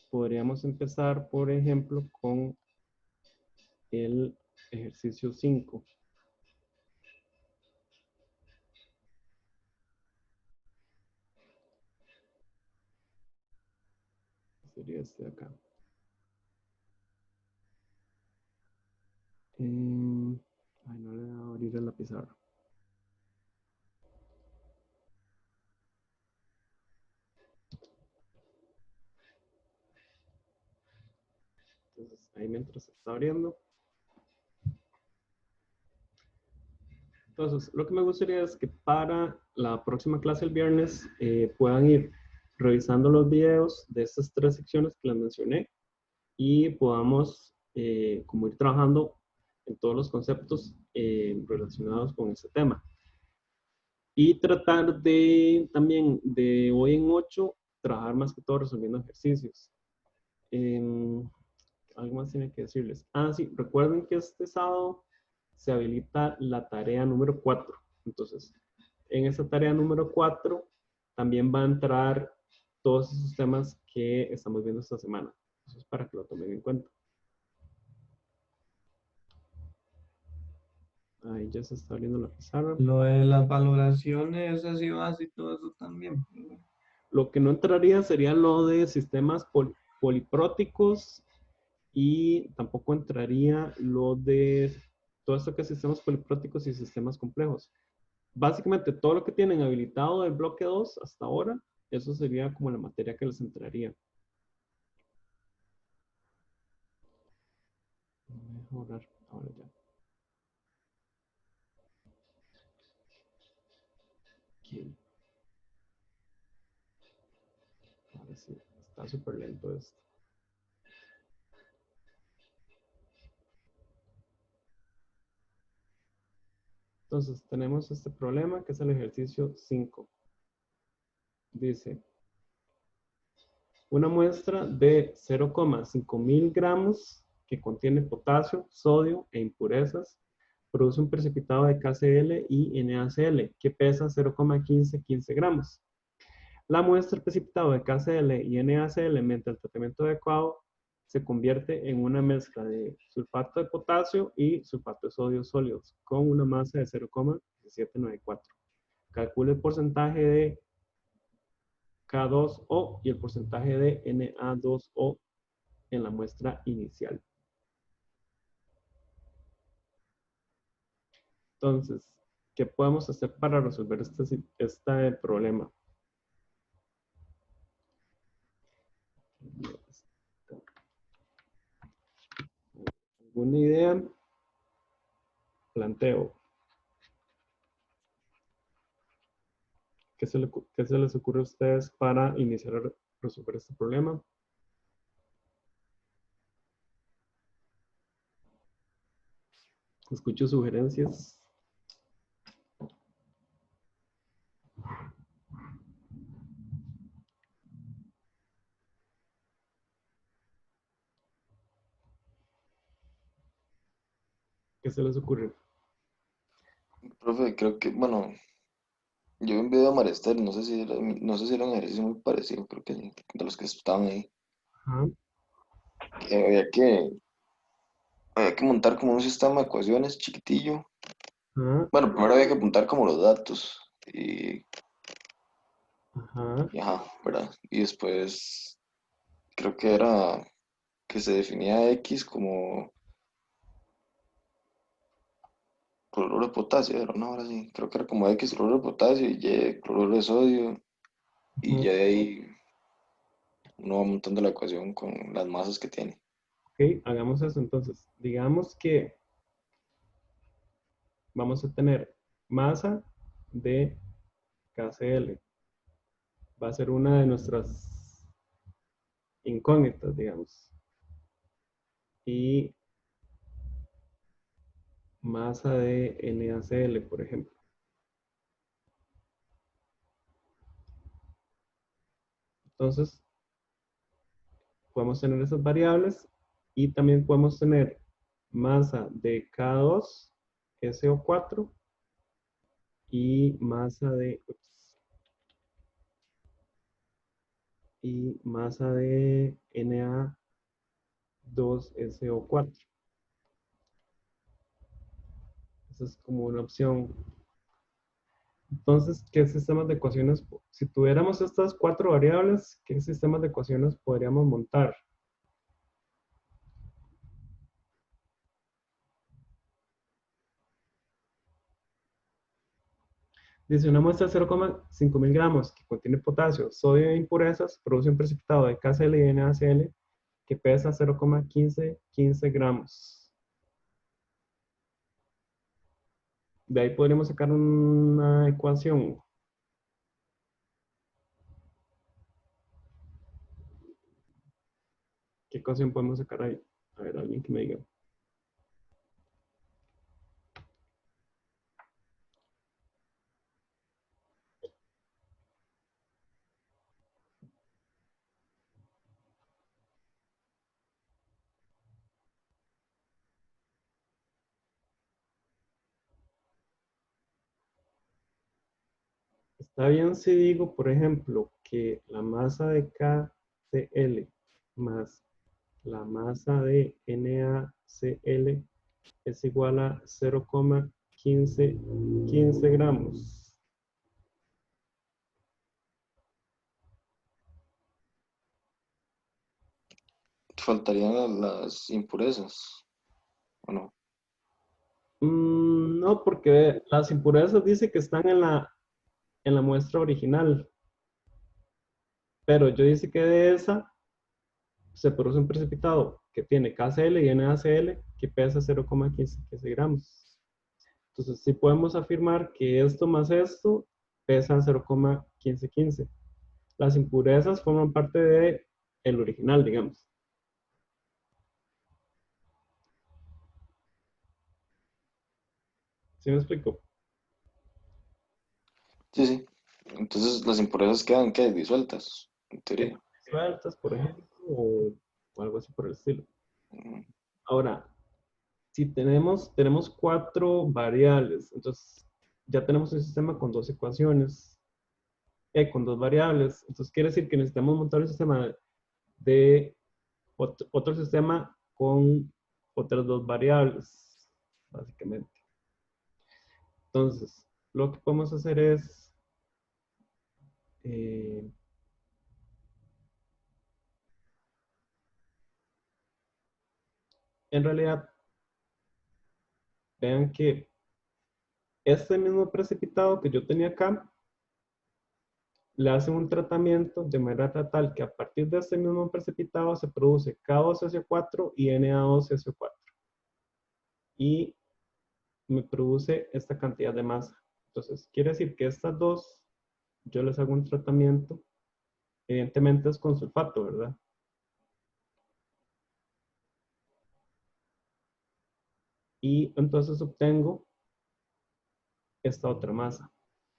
Podríamos empezar, por ejemplo, con el ejercicio 5. Sería este de acá. Ay, no le voy a abrir la pizarra. Entonces, ahí mientras se está abriendo. Entonces, lo que me gustaría es que para la próxima clase el viernes puedan ir revisando los videos de estas 3 secciones que les mencioné y podamos como ir trabajando en todos los conceptos relacionados con este tema. Y tratar de también de hoy en 8 trabajar más que todo resolviendo ejercicios. Algo más tiene que decirles. Ah, sí, recuerden que este sábado se habilita la tarea número 4. Entonces, en esa tarea número 4 también va a entrar todos esos temas que estamos viendo esta semana. Eso es para que lo tomen en cuenta. Ahí ya se está abriendo la pizarra. Lo de las valoraciones, así vas y todo eso también. Lo que no entraría sería lo de sistemas polipróticos y tampoco entraría lo de todo esto que es sistemas polipróticos y sistemas complejos. Básicamente todo lo que tienen habilitado del bloque 2 hasta ahora, eso sería como la materia que les entraría. Mejorar ahora ya. Ok. Ahora sí, está súper lento esto. Entonces tenemos este problema que es el ejercicio 5. Dice, una muestra de 0,5 mil gramos que contiene potasio, sodio e impurezas produce un precipitado de KCl y NaCl que pesa 0,15 gramos. La muestra precipitado de KCl y NaCl mediante el tratamiento adecuado se convierte en una mezcla de sulfato de potasio y sulfato de sodio sólidos con una masa de 0,1794. Calcule el porcentaje de K2O y el porcentaje de Na2O en la muestra inicial. Entonces, ¿qué podemos hacer para resolver este problema? ¿Alguna idea? Planteo. ¿Qué se les ocurre a ustedes para iniciar a resolver este problema? Escucho sugerencias. ¿Qué se les ocurre? Profe, creo que, bueno, yo vi un video de Marester, no sé si era un ejercicio muy parecido, creo que sí, de los que estaban ahí. Ajá, Que había que montar como un sistema de ecuaciones chiquitillo. ajá, Bueno, primero había que apuntar como los datos ajá. y ajá, ¿verdad? Y después creo que era que se definía X como cloruro de potasio, era una hora así. Creo que era como X cloruro de potasio y Y cloruro de sodio. Y ya de ahí uno va montando la ecuación con las masas que tiene. Ok, hagamos eso entonces. Digamos que vamos a tener masa de KCl. Va a ser una de nuestras incógnitas, digamos. Y masa de NaCl, por ejemplo. Entonces, podemos tener esas variables y también podemos tener masa de K2, SO4 y masa de Na2SO4. Esa es como una opción. Entonces, ¿qué sistemas de ecuaciones? Si tuviéramos estas 4 variables, ¿qué sistemas de ecuaciones podríamos montar? Dice, una muestra de 0,5 mil gramos que contiene potasio, sodio e impurezas, produce un precipitado de KCl y NaCl que pesa 0,15 gramos. De ahí podríamos sacar una ecuación. ¿Qué ecuación podemos sacar ahí? A ver, alguien que me diga. Está bien si digo, por ejemplo, que la masa de KCl más la masa de NaCl es igual a 0,15 gramos. Faltarían las impurezas, ¿o no? No, porque las impurezas dice que están en la muestra original, pero yo dice que de esa se produce un precipitado que tiene KCl y NaCl que pesa 0,15 gramos. Entonces, sí podemos afirmar que esto más esto pesan 0,15. Las impurezas forman parte de el original, digamos. ¿Sí me explico? Sí, sí. Entonces las impurezas quedan, ¿qué? Disueltas, en teoría. Sueltas, por ejemplo, o algo así por el estilo. Mm. Ahora, si tenemos 4 variables, entonces ya tenemos un sistema con 2 ecuaciones, con 2 variables. Entonces quiere decir que necesitamos montar un sistema de otro sistema con otras 2 variables, básicamente. Entonces, lo que podemos hacer es en realidad, vean que este mismo precipitado que yo tenía acá, le hacen un tratamiento de manera tal que a partir de este mismo precipitado se produce K2SO4 y Na2SO4. Y me produce esta cantidad de masa. Entonces, quiere decir que estas dos, yo les hago un tratamiento, evidentemente es con sulfato, ¿verdad? Y entonces obtengo esta otra masa,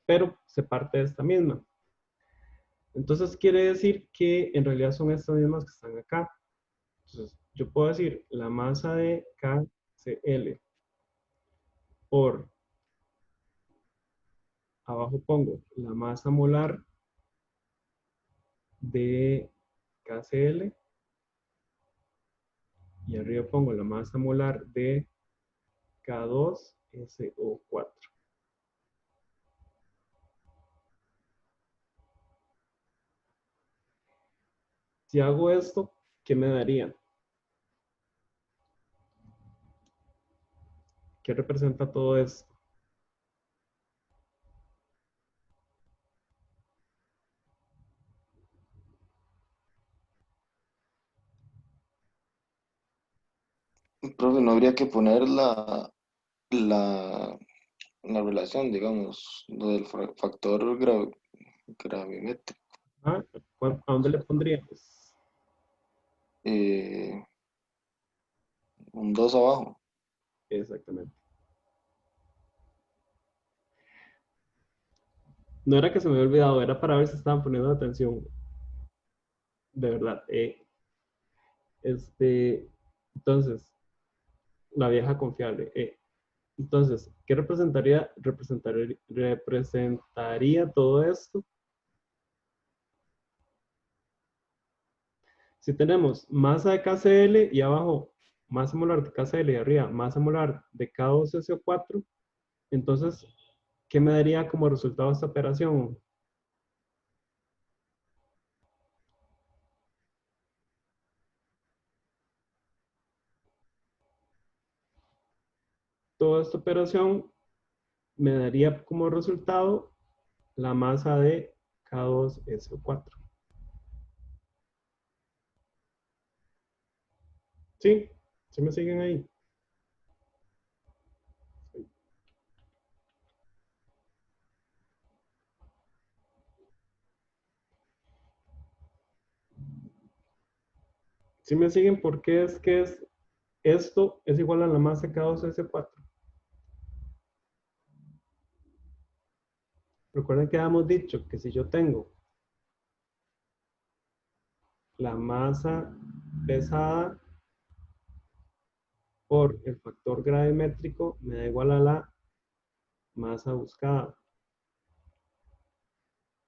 pero se parte de esta misma. Entonces quiere decir que en realidad son estas mismas que están acá. Entonces yo puedo decir la masa de KCl por, abajo pongo la masa molar de KCl y arriba pongo la masa molar de K2SO4. Si hago esto, ¿qué me daría? ¿Qué representa todo esto? Profe, no habría que poner la, la relación, digamos, lo del factor gravimétrico. ¿Ah? ¿A dónde le pondríamos? Eh, un 2 abajo. Exactamente. No era que se me había olvidado, era para ver si estaban poniendo atención. De verdad. Entonces, la vieja confiable. Entonces, ¿qué representaría todo esto? Si tenemos masa de KCl y abajo masa molar de KCl y arriba masa molar de K2SO4, entonces, ¿qué me daría como resultado esta operación? Toda esta operación me daría como resultado la masa de K2SO4. ¿Sí? ¿Sí me siguen ahí? ¿Sí me siguen? ¿Por qué es que esto es igual a la masa K2S4? Recuerden que habíamos dicho que si yo tengo la masa pesada por el factor gravimétrico, me da igual a la masa buscada.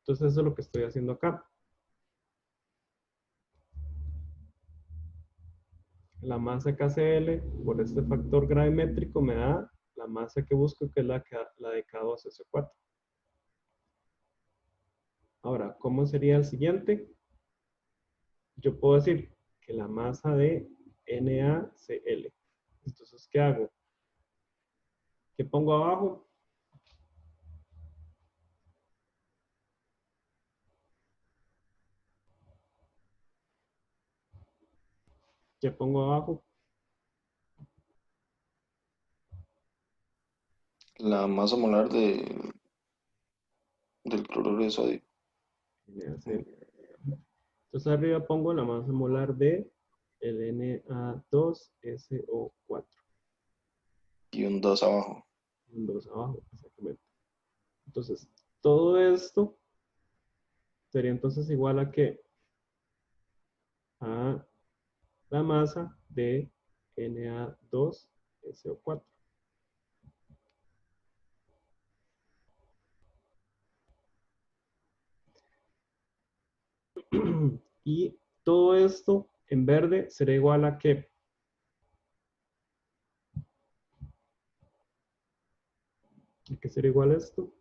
Entonces eso es lo que estoy haciendo acá. La masa KCl por este factor gravimétrico me da la masa que busco, que es la de K2SO4. Ahora, ¿cómo sería el siguiente? Yo puedo decir que la masa de NaCl. Entonces, ¿qué hago? ¿Qué pongo abajo? ¿Qué pongo abajo? La masa molar del cloruro de sodio. NaCl. Entonces arriba pongo la masa molar de el Na2SO4. Y un 2 abajo. Un 2 abajo, exactamente. Entonces, todo esto sería entonces igual a ¿qué? A la masa de Na2SO4. Y todo esto en verde será igual a ¿qué? ¿A qué será igual a esto?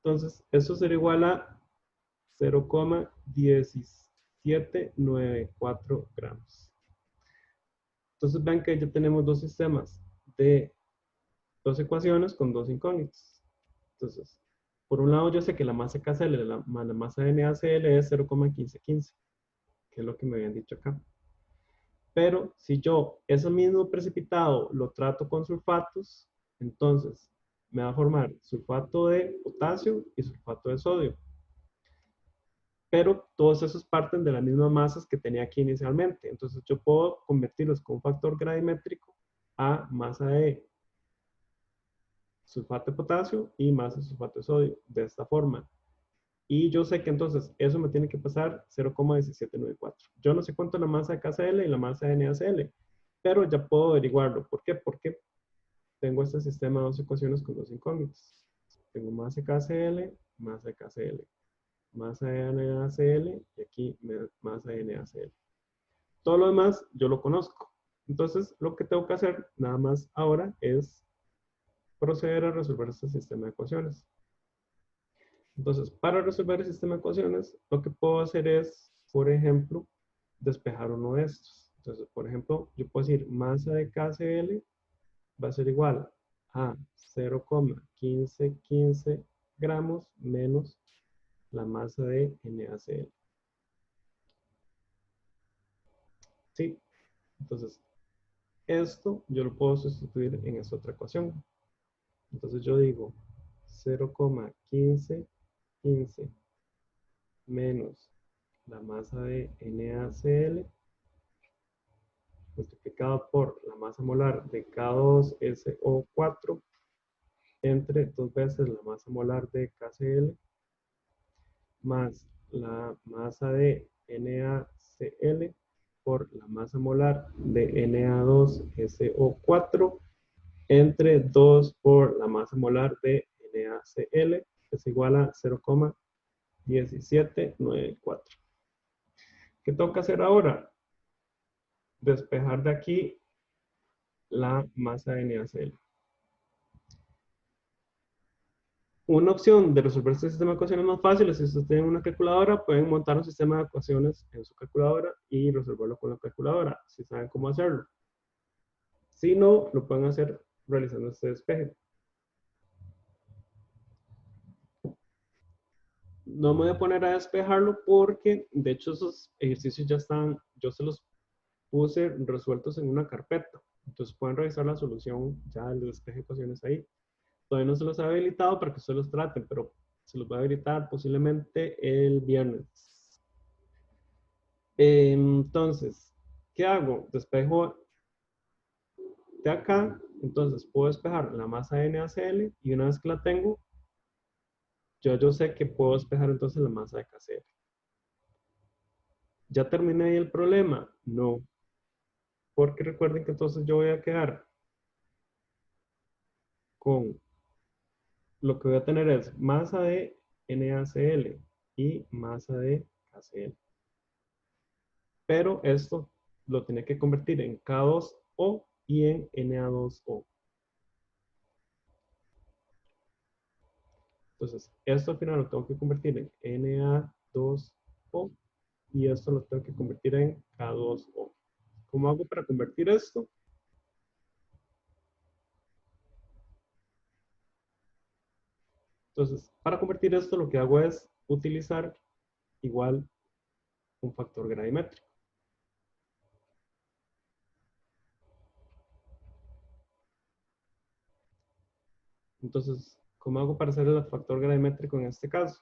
Entonces, eso será igual a 0,1794 gramos. Entonces, vean que ya tenemos dos sistemas de dos ecuaciones con dos incógnitas. Entonces, por un lado, yo sé que la masa KCl, la masa de NaCl es 0,1515, que es lo que me habían dicho acá. Pero si yo ese mismo precipitado lo trato con sulfatos, entonces me va a formar sulfato de potasio y sulfato de sodio. Pero todos esos parten de las mismas masas que tenía aquí inicialmente. Entonces yo puedo convertirlos con un factor gravimétrico a masa de sulfato de potasio y masa de sulfato de sodio, de esta forma. Y yo sé que entonces eso me tiene que pasar 0,1794. Yo no sé cuánto es la masa de KCl y la masa de NaCl, pero ya puedo averiguarlo. ¿Por qué? Porque tengo este sistema de dos ecuaciones con dos incógnitas. Tengo masa de KCl, masa de KCl, masa de NaCl y aquí masa de NaCl. Todo lo demás yo lo conozco. Entonces lo que tengo que hacer nada más ahora es proceder a resolver este sistema de ecuaciones. Entonces, para resolver el sistema de ecuaciones, lo que puedo hacer es, por ejemplo, despejar uno de estos. Entonces, por ejemplo, yo puedo decir masa de KCl va a ser igual a 0,1515 gramos menos la masa de NaCl. ¿Sí? Entonces, esto yo lo puedo sustituir en esta otra ecuación. Entonces yo digo 0,1515 menos la masa de NaCl multiplicado por la masa molar de K2SO4 entre dos veces la masa molar de KCl más la masa de NaCl por la masa molar de Na2SO4 entre 2 por la masa molar de NaCl, es igual a 0,1794. ¿Qué tengo que hacer ahora? Despejar de aquí la masa de NaCl. Una opción de resolver este sistema de ecuaciones más fácil es si ustedes tienen una calculadora, pueden montar un sistema de ecuaciones en su calculadora y resolverlo con la calculadora, si saben cómo hacerlo. Si no, lo pueden hacer realizando este despeje. No me voy a poner a despejarlo porque, de hecho, esos ejercicios ya están, yo se los puse resueltos en una carpeta. Entonces pueden revisar la solución ya del despeje de ecuaciones ahí. Todavía no se los ha habilitado para que ustedes los traten, pero se los va a habilitar posiblemente el viernes. Entonces, ¿qué hago? Despejo de acá, entonces puedo despejar la masa de NaCl y una vez que la tengo, yo sé que puedo despejar entonces la masa de KCl. ¿Ya terminé ahí el problema? No, porque recuerden que entonces yo voy a quedar con lo que voy a tener es masa de NaCl y masa de KCl. Pero esto lo tiene que convertir en K2O y en Na2O. Entonces, esto al final lo tengo que convertir en Na2O y esto lo tengo que convertir en K2O. ¿Cómo hago para convertir esto? Entonces, para convertir esto lo que hago es utilizar igual un factor gravimétrico. Entonces, ¿cómo hago para hacer el factor gravimétrico en este caso?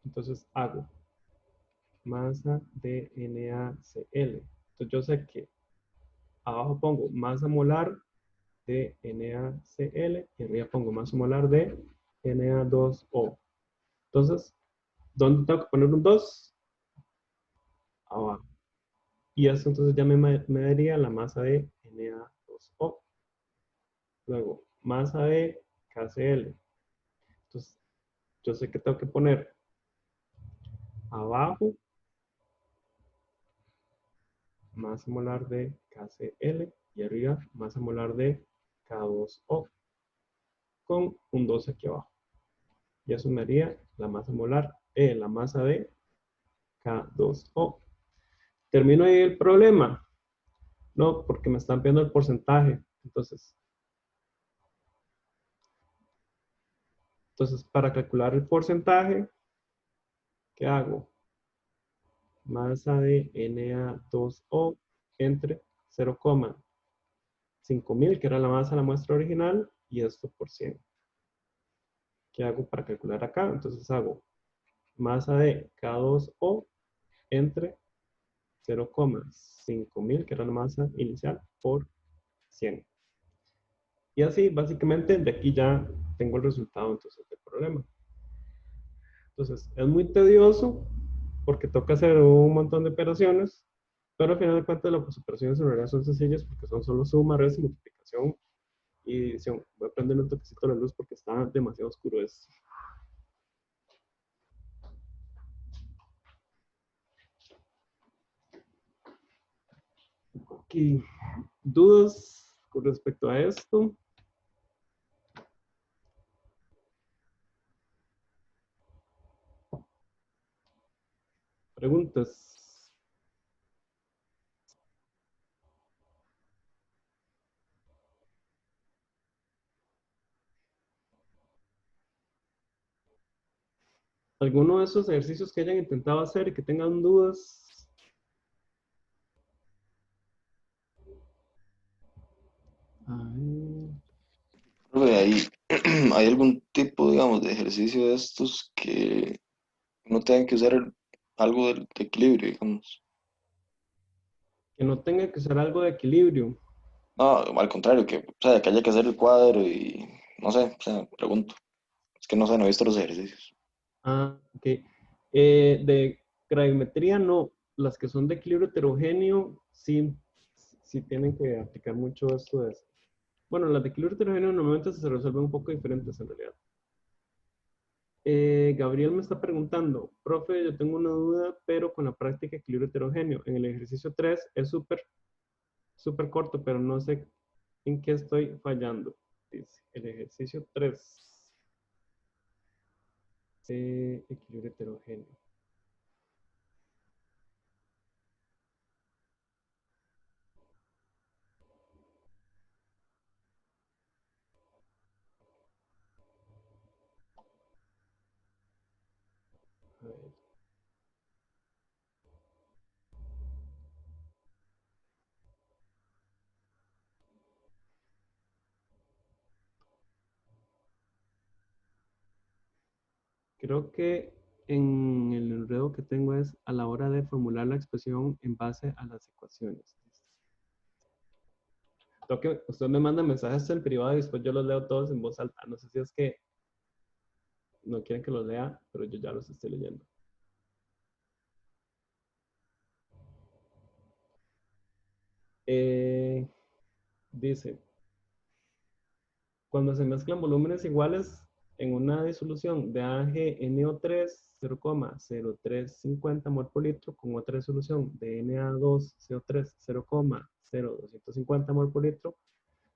Entonces hago masa de NaCl. Entonces yo sé que abajo pongo masa molar de NaCl y arriba pongo masa molar de Na2O. Entonces, ¿dónde tengo que poner un 2? Abajo. Y eso entonces ya me daría la masa de Na2O. Luego, masa de KCl. Entonces, yo sé que tengo que poner abajo masa molar de KCl y arriba masa molar de K2O con un 2 aquí abajo. Y eso me haría la masa molar, la masa de K2O. ¿Termino ahí el problema? No, porque me están pidiendo el porcentaje. Entonces, para calcular el porcentaje, ¿qué hago? Masa de Na2O entre 0,5000, que era la masa de la muestra original, y esto por 100. ¿Qué hago para calcular acá? Entonces hago masa de K2O entre 0,5000, que era la masa inicial, por 100. Y así, básicamente, de aquí ya tengo el resultado entonces del problema. Entonces, es muy tedioso porque toca hacer un montón de operaciones, pero al final de cuentas las operaciones en realidad son sencillas porque son solo suma, resta, multiplicación y división. Voy a prender un toquecito la luz porque está demasiado oscuro esto. Ok, ¿dudas con respecto a esto? ¿Preguntas? ¿Alguno de esos ejercicios que hayan intentado hacer y que tengan dudas? A ver. Profe, ¿hay algún tipo, digamos, de ejercicio de estos que no tengan que usar algo de equilibrio, digamos? Que no tenga que ser algo de equilibrio. No, al contrario, que, o sea, que haya que hacer el cuadro y no sé, o sea, pregunto. Es que no sé, no he visto los ejercicios. Ah, ok. De gravimetría no. Las que son de equilibrio heterogéneo sí, sí tienen que aplicar mucho esto de... Bueno, las de equilibrio heterogéneo normalmente se resuelven un poco diferentes en realidad. Gabriel me está preguntando, profe, yo tengo una duda, pero con la práctica de equilibrio heterogéneo. En el ejercicio 3 es súper corto, pero no sé en qué estoy fallando. Dice, el ejercicio 3, equilibrio heterogéneo. A ver. Creo que en el enredo que tengo es a la hora de formular la expresión en base a las ecuaciones. Usted me manda mensajes en privado y después yo los leo todos en voz alta. No sé si es que no quieren que los lea, pero yo ya los estoy leyendo. Dice, cuando se mezclan volúmenes iguales en una disolución de AgNO3 0,0350 mol por litro con otra disolución de Na2CO3 0,0250 mol por litro,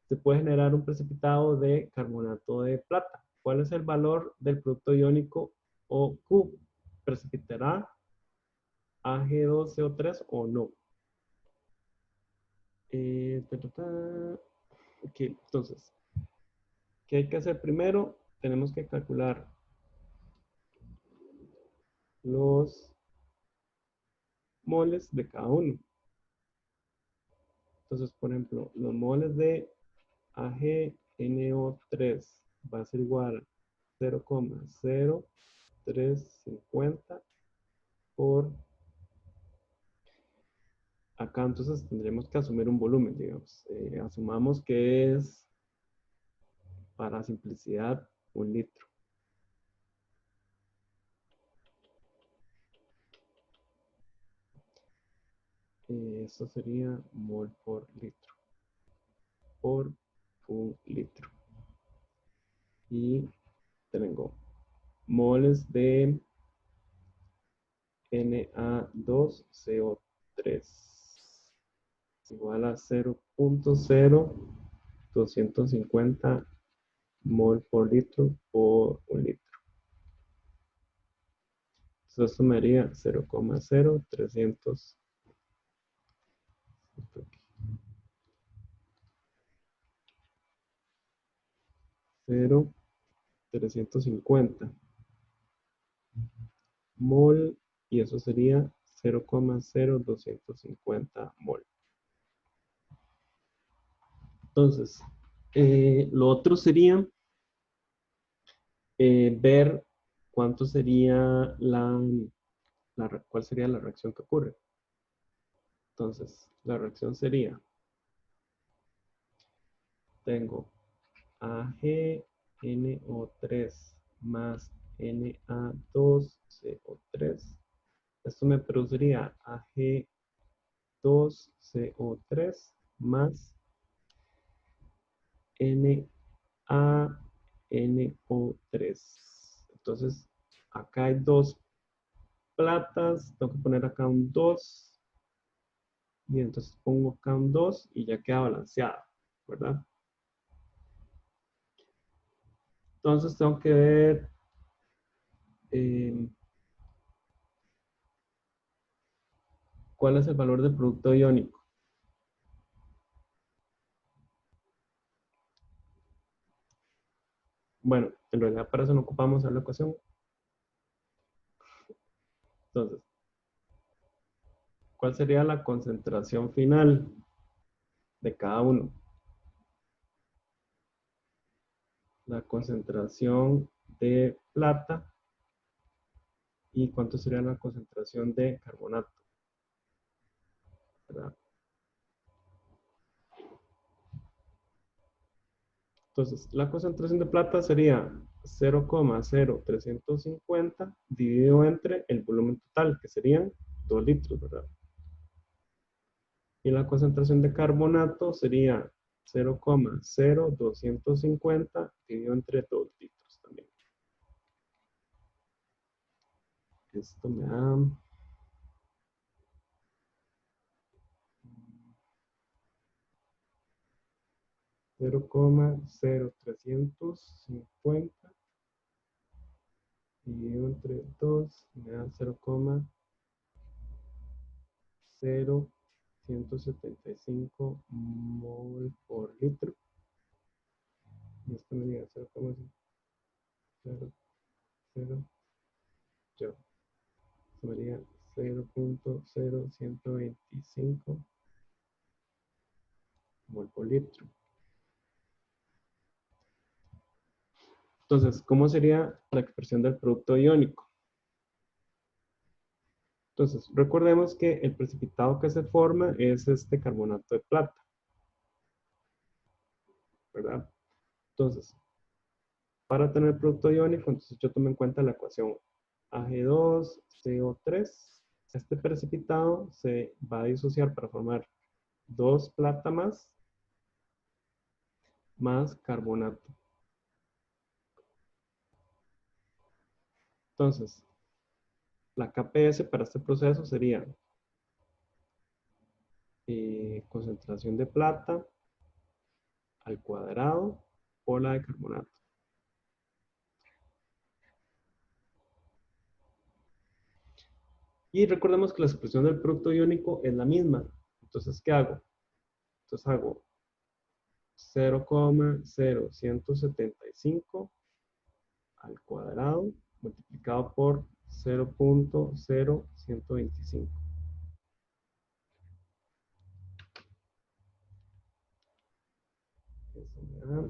se puede generar un precipitado de carbonato de plata. ¿Cuál es el valor del producto iónico OQ? ¿Precipitará Ag2CO3 o no? Ok, entonces, ¿qué hay que hacer primero? Tenemos que calcular los moles de cada uno. Entonces, por ejemplo, los moles de AgNO3 va a ser igual a 0,0350 por acá. Entonces tendremos que asumir un volumen, digamos. Asumamos que es, para simplicidad, 1 litro. Esto sería mol por litro. Por 1 litro. Y tengo moles de Na2CO3 igual a 0,0250 mol por litro por 1 litro. Entonces esto me haría 0,0300 0,350 mol y eso sería 0,0250 mol. Entonces, lo otro sería ver cuánto sería cuál sería la reacción que ocurre. Entonces, la reacción sería, tengo AgNO3 más Na2CO3. Esto me produciría Ag2CO3 más NaNO3. Entonces, acá hay dos platas, tengo que poner acá un 2 y entonces pongo acá un 2 y ya queda balanceada, ¿verdad? Entonces tengo que ver cuál es el valor del producto iónico. Bueno, en realidad para eso no ocupamos hacer la ecuación. Entonces, ¿cuál sería la concentración final de cada uno? La concentración de plata y cuánto sería la concentración de carbonato, ¿verdad? Entonces, la concentración de plata sería 0,0350 dividido entre el volumen total, que serían 2 litros, ¿verdad? Y la concentración de carbonato sería 0,0250 dividido entre 2 litros también. Esto me da 0,0350 dividido entre 2 me da 0,0175 mol por litro. Y esto me diga 0,00, yo. Sería 0,0125 mol por litro. Entonces, ¿cómo sería la expresión del producto iónico? Entonces, recordemos que el precipitado que se forma es este carbonato de plata, ¿verdad? Entonces, para tener producto iónico, entonces yo tomo en cuenta la ecuación Ag2CO3. Este precipitado se va a disociar para formar 2 plata más carbonato. Entonces, la KPS para este proceso sería concentración de plata al cuadrado por la de carbonato. Y recordemos que la expresión del producto iónico es la misma. Entonces, ¿qué hago? Entonces hago 0,0175 al cuadrado multiplicado por 0,0125. Eso me da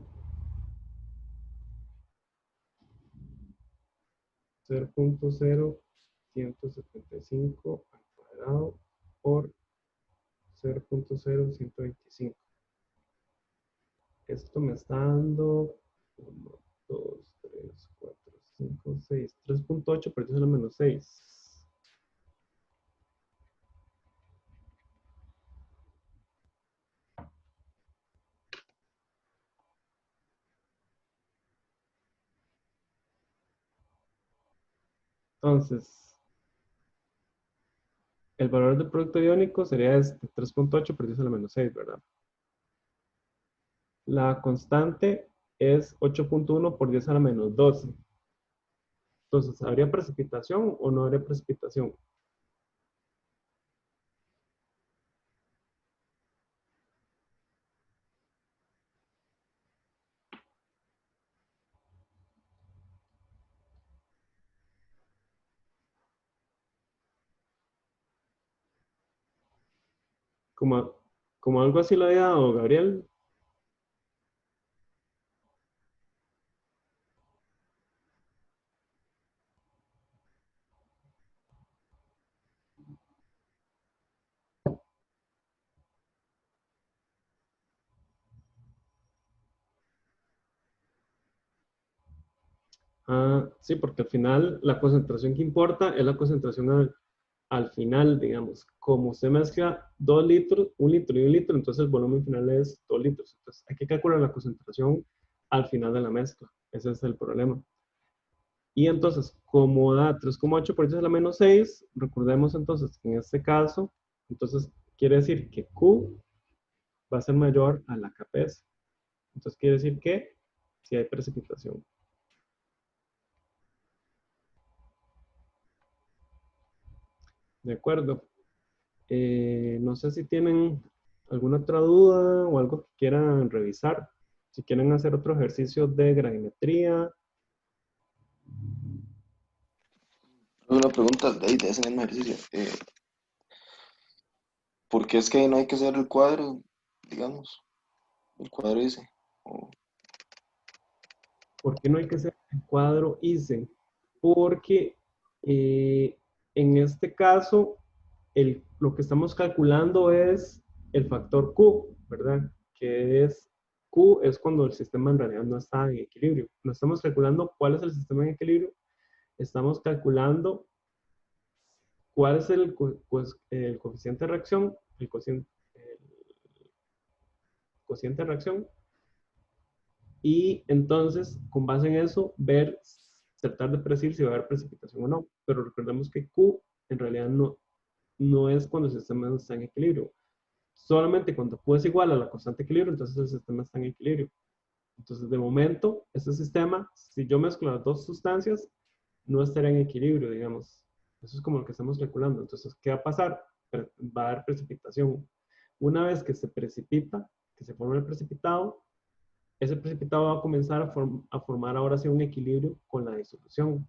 0,0175 al cuadrado por 0,0125. Esto me está dando 1, 2, 3, 4, 5, 6, 3,8, pero eso es la menos 6. Entonces, el valor del producto iónico sería este 3,8, pero eso es la menos 6, ¿verdad? La constante es 8,1 por 10 a la menos 12. Entonces, ¿habría precipitación o no habría precipitación? Como algo así lo había dado Gabriel. Ah, sí, porque al final la concentración que importa es la concentración al final, digamos. Como se mezcla 2 litros, 1 litro y 1 litro, entonces el volumen final es 2 litros. Entonces hay que calcular la concentración al final de la mezcla. Ese es el problema. Y entonces, como da 3,8 por 10 a la menos 6, recordemos entonces que en este caso, entonces quiere decir que Q va a ser mayor a la KPS. Entonces quiere decir que si hay precipitación. De acuerdo. No sé si tienen alguna otra duda o algo que quieran revisar. Si quieren hacer otro ejercicio de gravimetría. Una pregunta de ese mismo ejercicio. ¿Por qué es que no hay que hacer el cuadro, digamos? El cuadro ese. ¿Por qué no hay que hacer el cuadro ISE? Porque en este caso, lo que estamos calculando es el factor Q, ¿verdad? Que es Q es cuando el sistema en realidad no está en equilibrio. No estamos calculando cuál es el sistema en equilibrio, estamos calculando cuál es el coeficiente de reacción, el cociente de reacción, y entonces, con base en eso, tratar de predecir si va a haber precipitación o no. Pero recordemos que Q en realidad no es cuando el sistema está en equilibrio. Solamente cuando Q es igual a la constante de equilibrio, entonces el sistema está en equilibrio. Entonces, de momento, este sistema, si yo mezclo las dos sustancias, no estará en equilibrio, digamos. Eso es como lo que estamos calculando. Entonces, ¿qué va a pasar? Va a haber precipitación. Una vez que se precipita, que se forma el precipitado, ese precipitado va a comenzar a formar ahora sí un equilibrio con la disolución,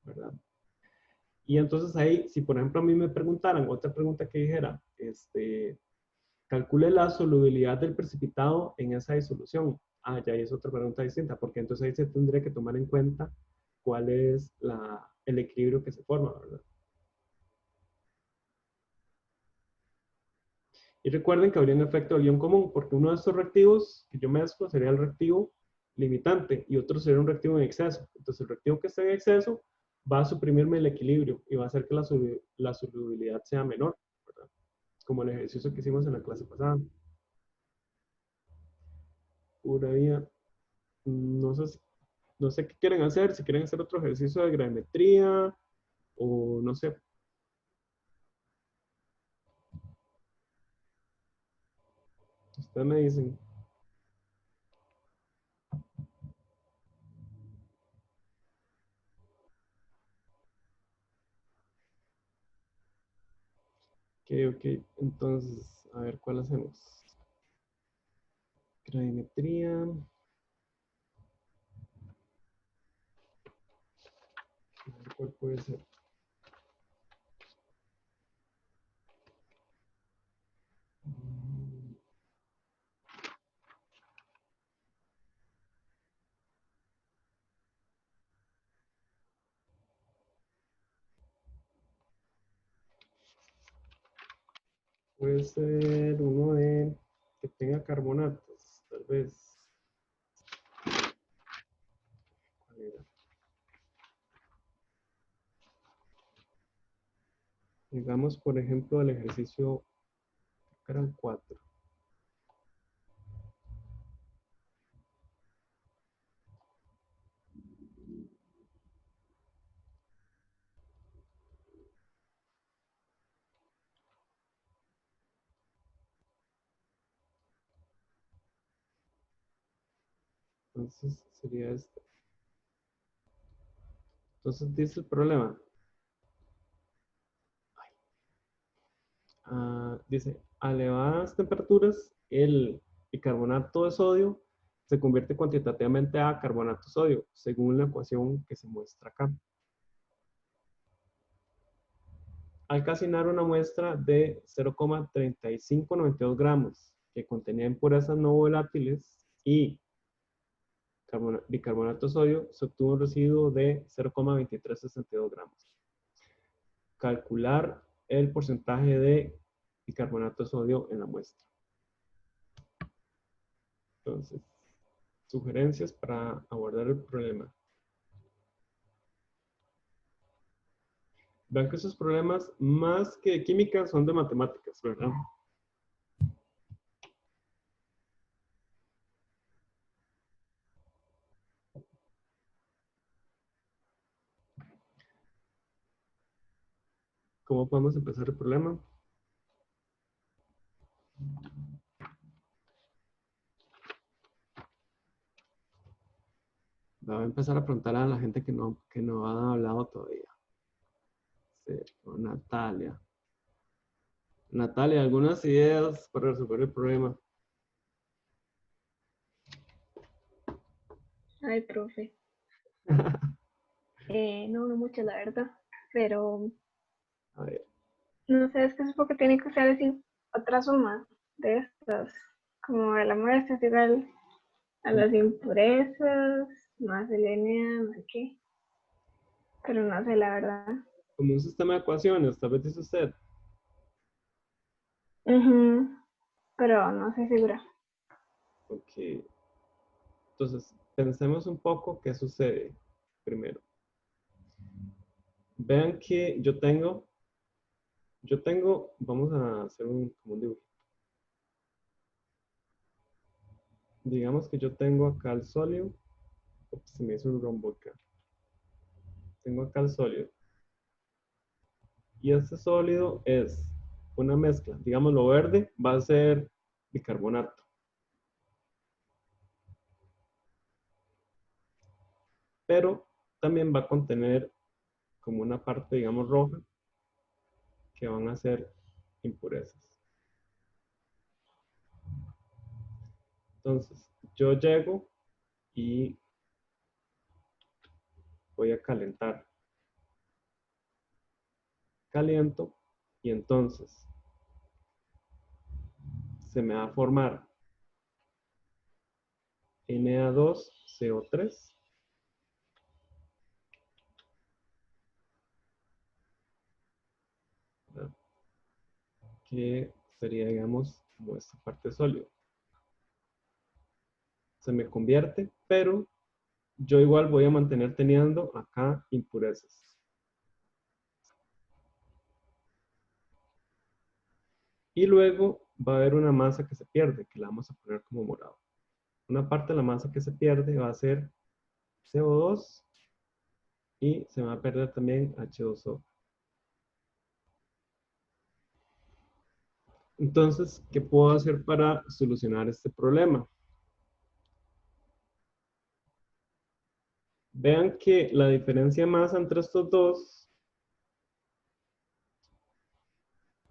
¿verdad? Y entonces ahí, si por ejemplo a mí me preguntaran, otra pregunta que dijera, calcule la solubilidad del precipitado en esa disolución. Ah, ya es otra pregunta distinta, porque entonces ahí se tendría que tomar en cuenta cuál es el equilibrio que se forma, ¿verdad? Y recuerden que habría un efecto de ion común, porque uno de estos reactivos que yo mezclo sería el reactivo limitante y otro sería un reactivo en exceso. Entonces el reactivo que esté en exceso va a suprimirme el equilibrio y va a hacer que la solubilidad sea menor, ¿verdad? Como el ejercicio que hicimos en la clase pasada. Pura vida. No sé qué quieren hacer, si quieren hacer otro ejercicio de gravimetría o no sé. Ustedes me dicen. Ok. Entonces, a ver, ¿cuál hacemos? Gravimetría. A ver, ¿cuál puede ser? Puede ser uno que tenga carbonatos, tal vez. ¿Cuál era? Digamos, por ejemplo, el ejercicio, creo que eran 4. Entonces, sería este. Entonces, dice el problema. Dice, a elevadas temperaturas, el bicarbonato de sodio se convierte cuantitativamente a carbonato de sodio, según la ecuación que se muestra acá. Al calcinar una muestra de 0,3592 gramos que contenía impurezas no volátiles y bicarbonato de sodio, se obtuvo un residuo de 0,2362 gramos. Calcular el porcentaje de bicarbonato de sodio en la muestra. Entonces, sugerencias para abordar el problema. Vean que esos problemas, más que de química, son de matemáticas, ¿verdad? ¿Cómo podemos empezar el problema? Voy a empezar a preguntar a la gente que no ha hablado todavía. Sergio, Natalia. Natalia, ¿algunas ideas para resolver el problema? Ay, profe. No mucho, la verdad. Pero, A ver. no sé, es que supongo que tiene que ser así otra suma de estas. Como de la muestra es igual a las impurezas, más el NA, no sé qué. Pero no sé, la verdad. Como un sistema de ecuaciones, tal vez dice usted. Ujú, pero no estoy segura. Ok. Entonces, pensemos un poco qué sucede primero. Vean que vamos a hacer como un dibujo. Digamos que yo tengo acá el sólido. Ups, se me hizo un rombo acá. Tengo acá el sólido. Y este sólido es una mezcla. Digamos, lo verde va a ser bicarbonato. Pero también va a contener como una parte, digamos, roja, que van a ser impurezas. Entonces, yo llego y voy a calentar. Caliento y entonces se me va a formar Na2CO3 que sería, digamos, como esta parte sólida. Se me convierte, pero yo igual voy a mantener teniendo acá impurezas. Y luego va a haber una masa que se pierde, que la vamos a poner como morado. Una parte de la masa que se pierde va a ser CO2 y se va a perder también H2O. Entonces, ¿qué puedo hacer para solucionar este problema? Vean que la diferencia de masa entre estos dos,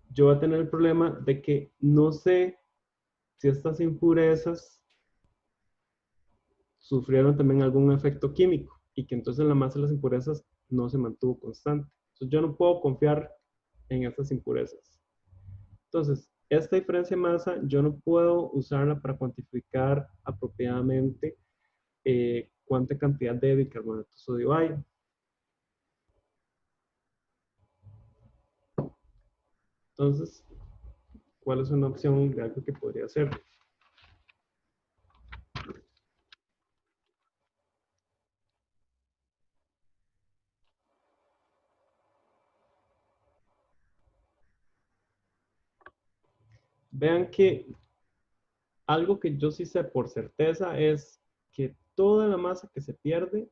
yo voy a tener el problema de que no sé si estas impurezas sufrieron también algún efecto químico y que entonces la masa de las impurezas no se mantuvo constante. Entonces yo no puedo confiar en estas impurezas. Entonces, esta diferencia de masa yo no puedo usarla para cuantificar apropiadamente cuánta cantidad de bicarbonato de sodio hay. Entonces, ¿cuál es una opción de algo que podría hacer? Vean que algo que yo sí sé por certeza es que toda la masa que se pierde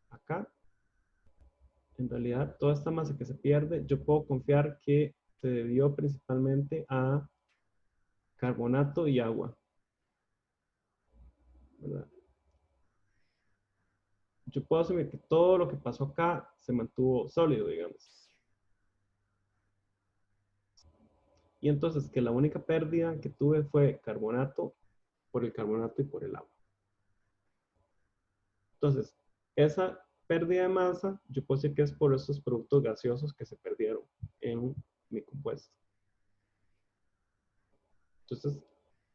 acá, en realidad toda esta masa que se pierde, yo puedo confiar que se debió principalmente a carbonato y agua, ¿verdad? Yo puedo asumir que todo lo que pasó acá se mantuvo sólido, digamos. Y entonces que la única pérdida que tuve fue carbonato por el carbonato y por el agua. Entonces, esa pérdida de masa, yo puedo decir que es por esos productos gaseosos que se perdieron en mi compuesto. Entonces,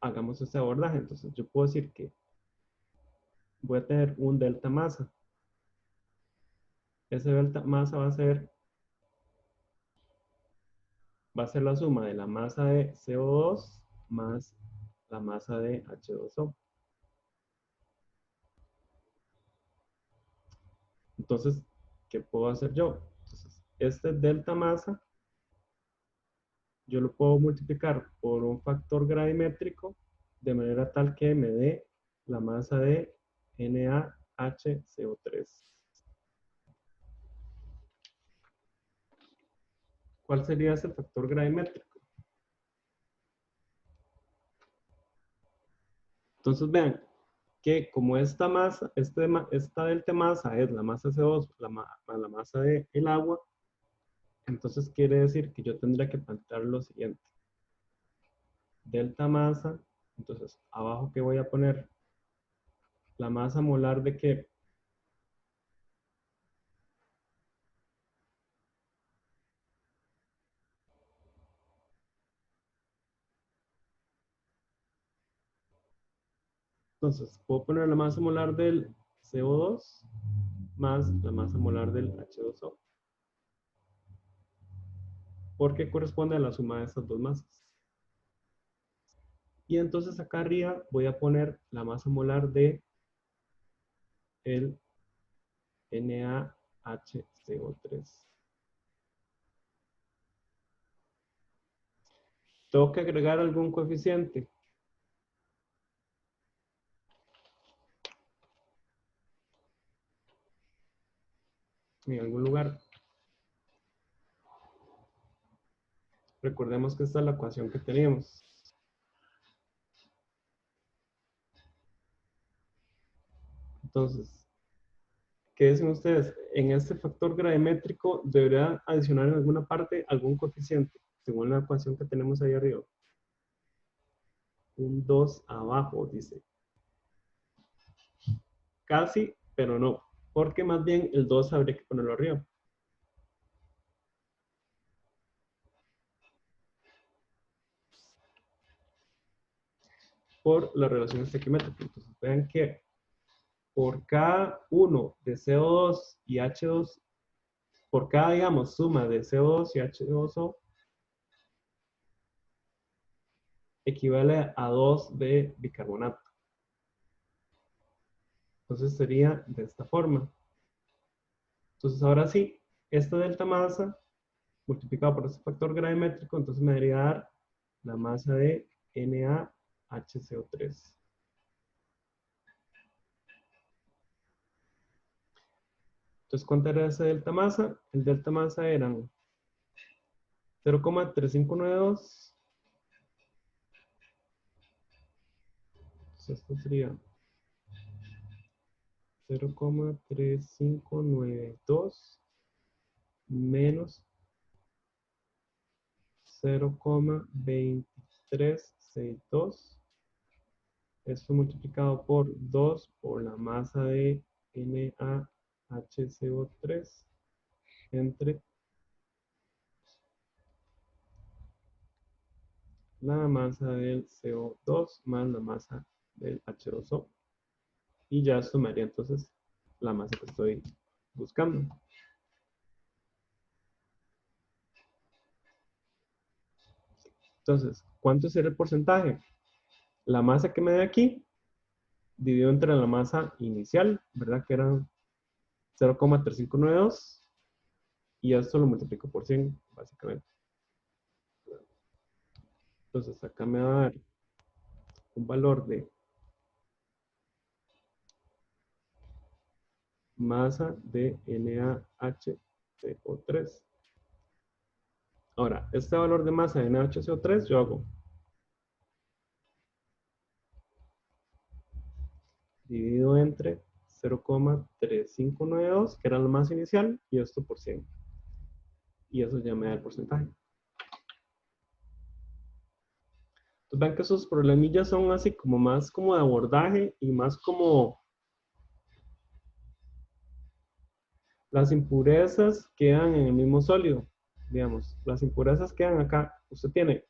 hagamos ese abordaje. Entonces, yo puedo decir que voy a tener un delta masa. Ese delta masa va a ser la suma de la masa de CO2 más la masa de H2O. Entonces, ¿qué puedo hacer yo? Entonces, este delta masa, yo lo puedo multiplicar por un factor gravimétrico de manera tal que me dé la masa de NaHCO3. ¿Cuál sería ese factor gravimétrico? Entonces vean que como esta masa, esta delta masa es la masa CO2, la masa del agua, entonces quiere decir que yo tendría que plantear lo siguiente. Delta masa, entonces abajo que voy a poner la masa molar de qué. Entonces, puedo poner la masa molar del CO2 más la masa molar del H2O. Porque corresponde a la suma de estas dos masas. Y entonces acá arriba voy a poner la masa molar de el NaHCO3. ¿Tengo que agregar algún coeficiente? En algún lugar. Recordemos que esta es la ecuación que teníamos. Entonces, ¿qué dicen ustedes? En este factor gravimétrico debería adicionar en alguna parte algún coeficiente, según la ecuación que tenemos ahí arriba. Un 2 abajo, dice. Casi, pero no. Porque más bien el 2 habría que ponerlo arriba. Por la relación estequiométrica. Entonces, vean que por cada uno de CO2 y H2, por cada, digamos, suma de CO2 y H2O, equivale a 2 de bicarbonato. Entonces sería de esta forma. Entonces ahora sí, esta delta masa multiplicado por este factor gravimétrico, entonces me debería dar la masa de NaHCO3. Entonces, ¿cuánto era esa delta masa? El delta masa eran 0,3592. Entonces esto sería 0,3592 menos 0,2362. Esto multiplicado por 2 por la masa de NaHCO3 entre la masa del CO2 más la masa del H2O. Y ya sumaría entonces la masa que estoy buscando. Entonces, ¿cuánto será el porcentaje? La masa que me dé aquí, dividido entre la masa inicial, ¿verdad? Que era 0,3592. Y esto lo multiplico por 100, básicamente. Entonces, acá me va a dar un valor de masa de NaHCO3. Ahora, este valor de masa de NaHCO3 yo hago dividido entre 0,3592, que era la masa inicial, y esto por 100. Y eso ya me da el porcentaje. Entonces vean que esos problemillas son así como más como de abordaje y más como las impurezas quedan en el mismo sólido. Digamos, las impurezas quedan acá. Usted tiene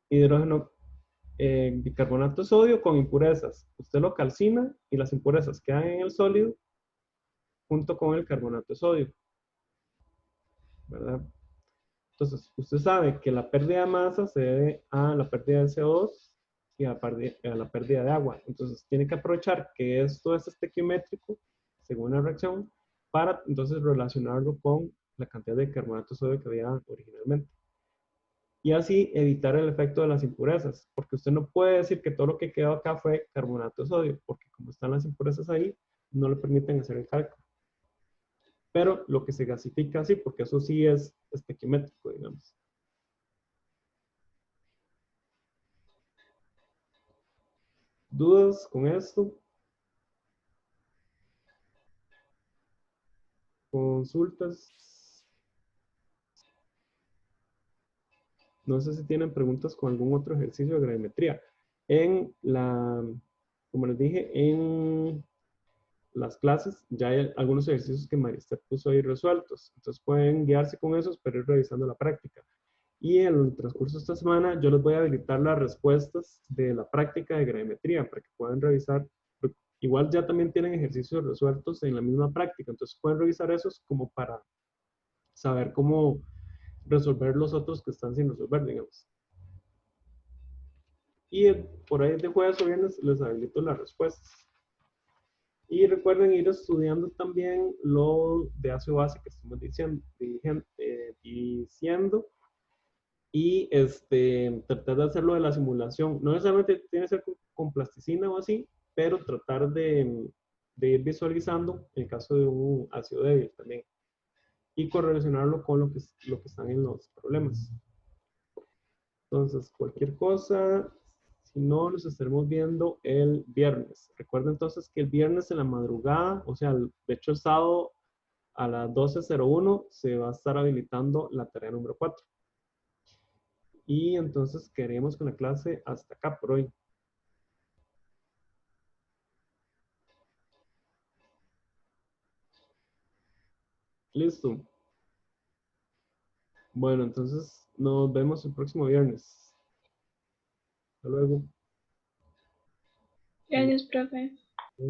hidrógeno, bicarbonato de sodio con impurezas. Usted lo calcina y las impurezas quedan en el sólido junto con el carbonato de sodio, ¿verdad? Entonces, usted sabe que la pérdida de masa se debe a la pérdida de CO2 y a la pérdida de agua. Entonces, tiene que aprovechar que esto es estequiométrico, según la reacción, para entonces relacionarlo con la cantidad de carbonato de sodio que había originalmente. Y así evitar el efecto de las impurezas, porque usted no puede decir que todo lo que quedó acá fue carbonato de sodio, porque como están las impurezas ahí, no le permiten hacer el cálculo. Pero lo que se gasifica sí, porque eso sí es estequiométrico, digamos. ¿Dudas con esto? ¿Consultas? No sé si tienen preguntas con algún otro ejercicio de gravimetría. Como les dije, en las clases ya hay algunos ejercicios que Maristela puso ahí resueltos. Entonces pueden guiarse con esos, pero ir revisando la práctica. Y en el transcurso de esta semana yo les voy a habilitar las respuestas de la práctica de gravimetría para que puedan revisar. Igual ya también tienen ejercicios resueltos en la misma práctica, entonces pueden revisar esos como para saber cómo resolver los otros que están sin resolver, digamos. y por ahí de jueves o viernes les habilito las respuestas. Y recuerden ir estudiando también lo de ácido base que estamos diciendo y tratar de hacerlo de la simulación. No necesariamente tiene que ser con plasticina o así, pero tratar de ir visualizando el caso de un ácido débil también y correlacionarlo con lo que están en los problemas. Entonces, cualquier cosa, si no, nos estaremos viendo el viernes. Recuerden entonces que el viernes en la madrugada, o sea, de hecho el sábado a las 12:01 se va a estar habilitando la tarea número 4. Y entonces queremos con la clase hasta acá por hoy. Listo. Bueno, entonces nos vemos el próximo viernes. Hasta luego. Gracias, profe. Hasta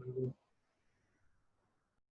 luego.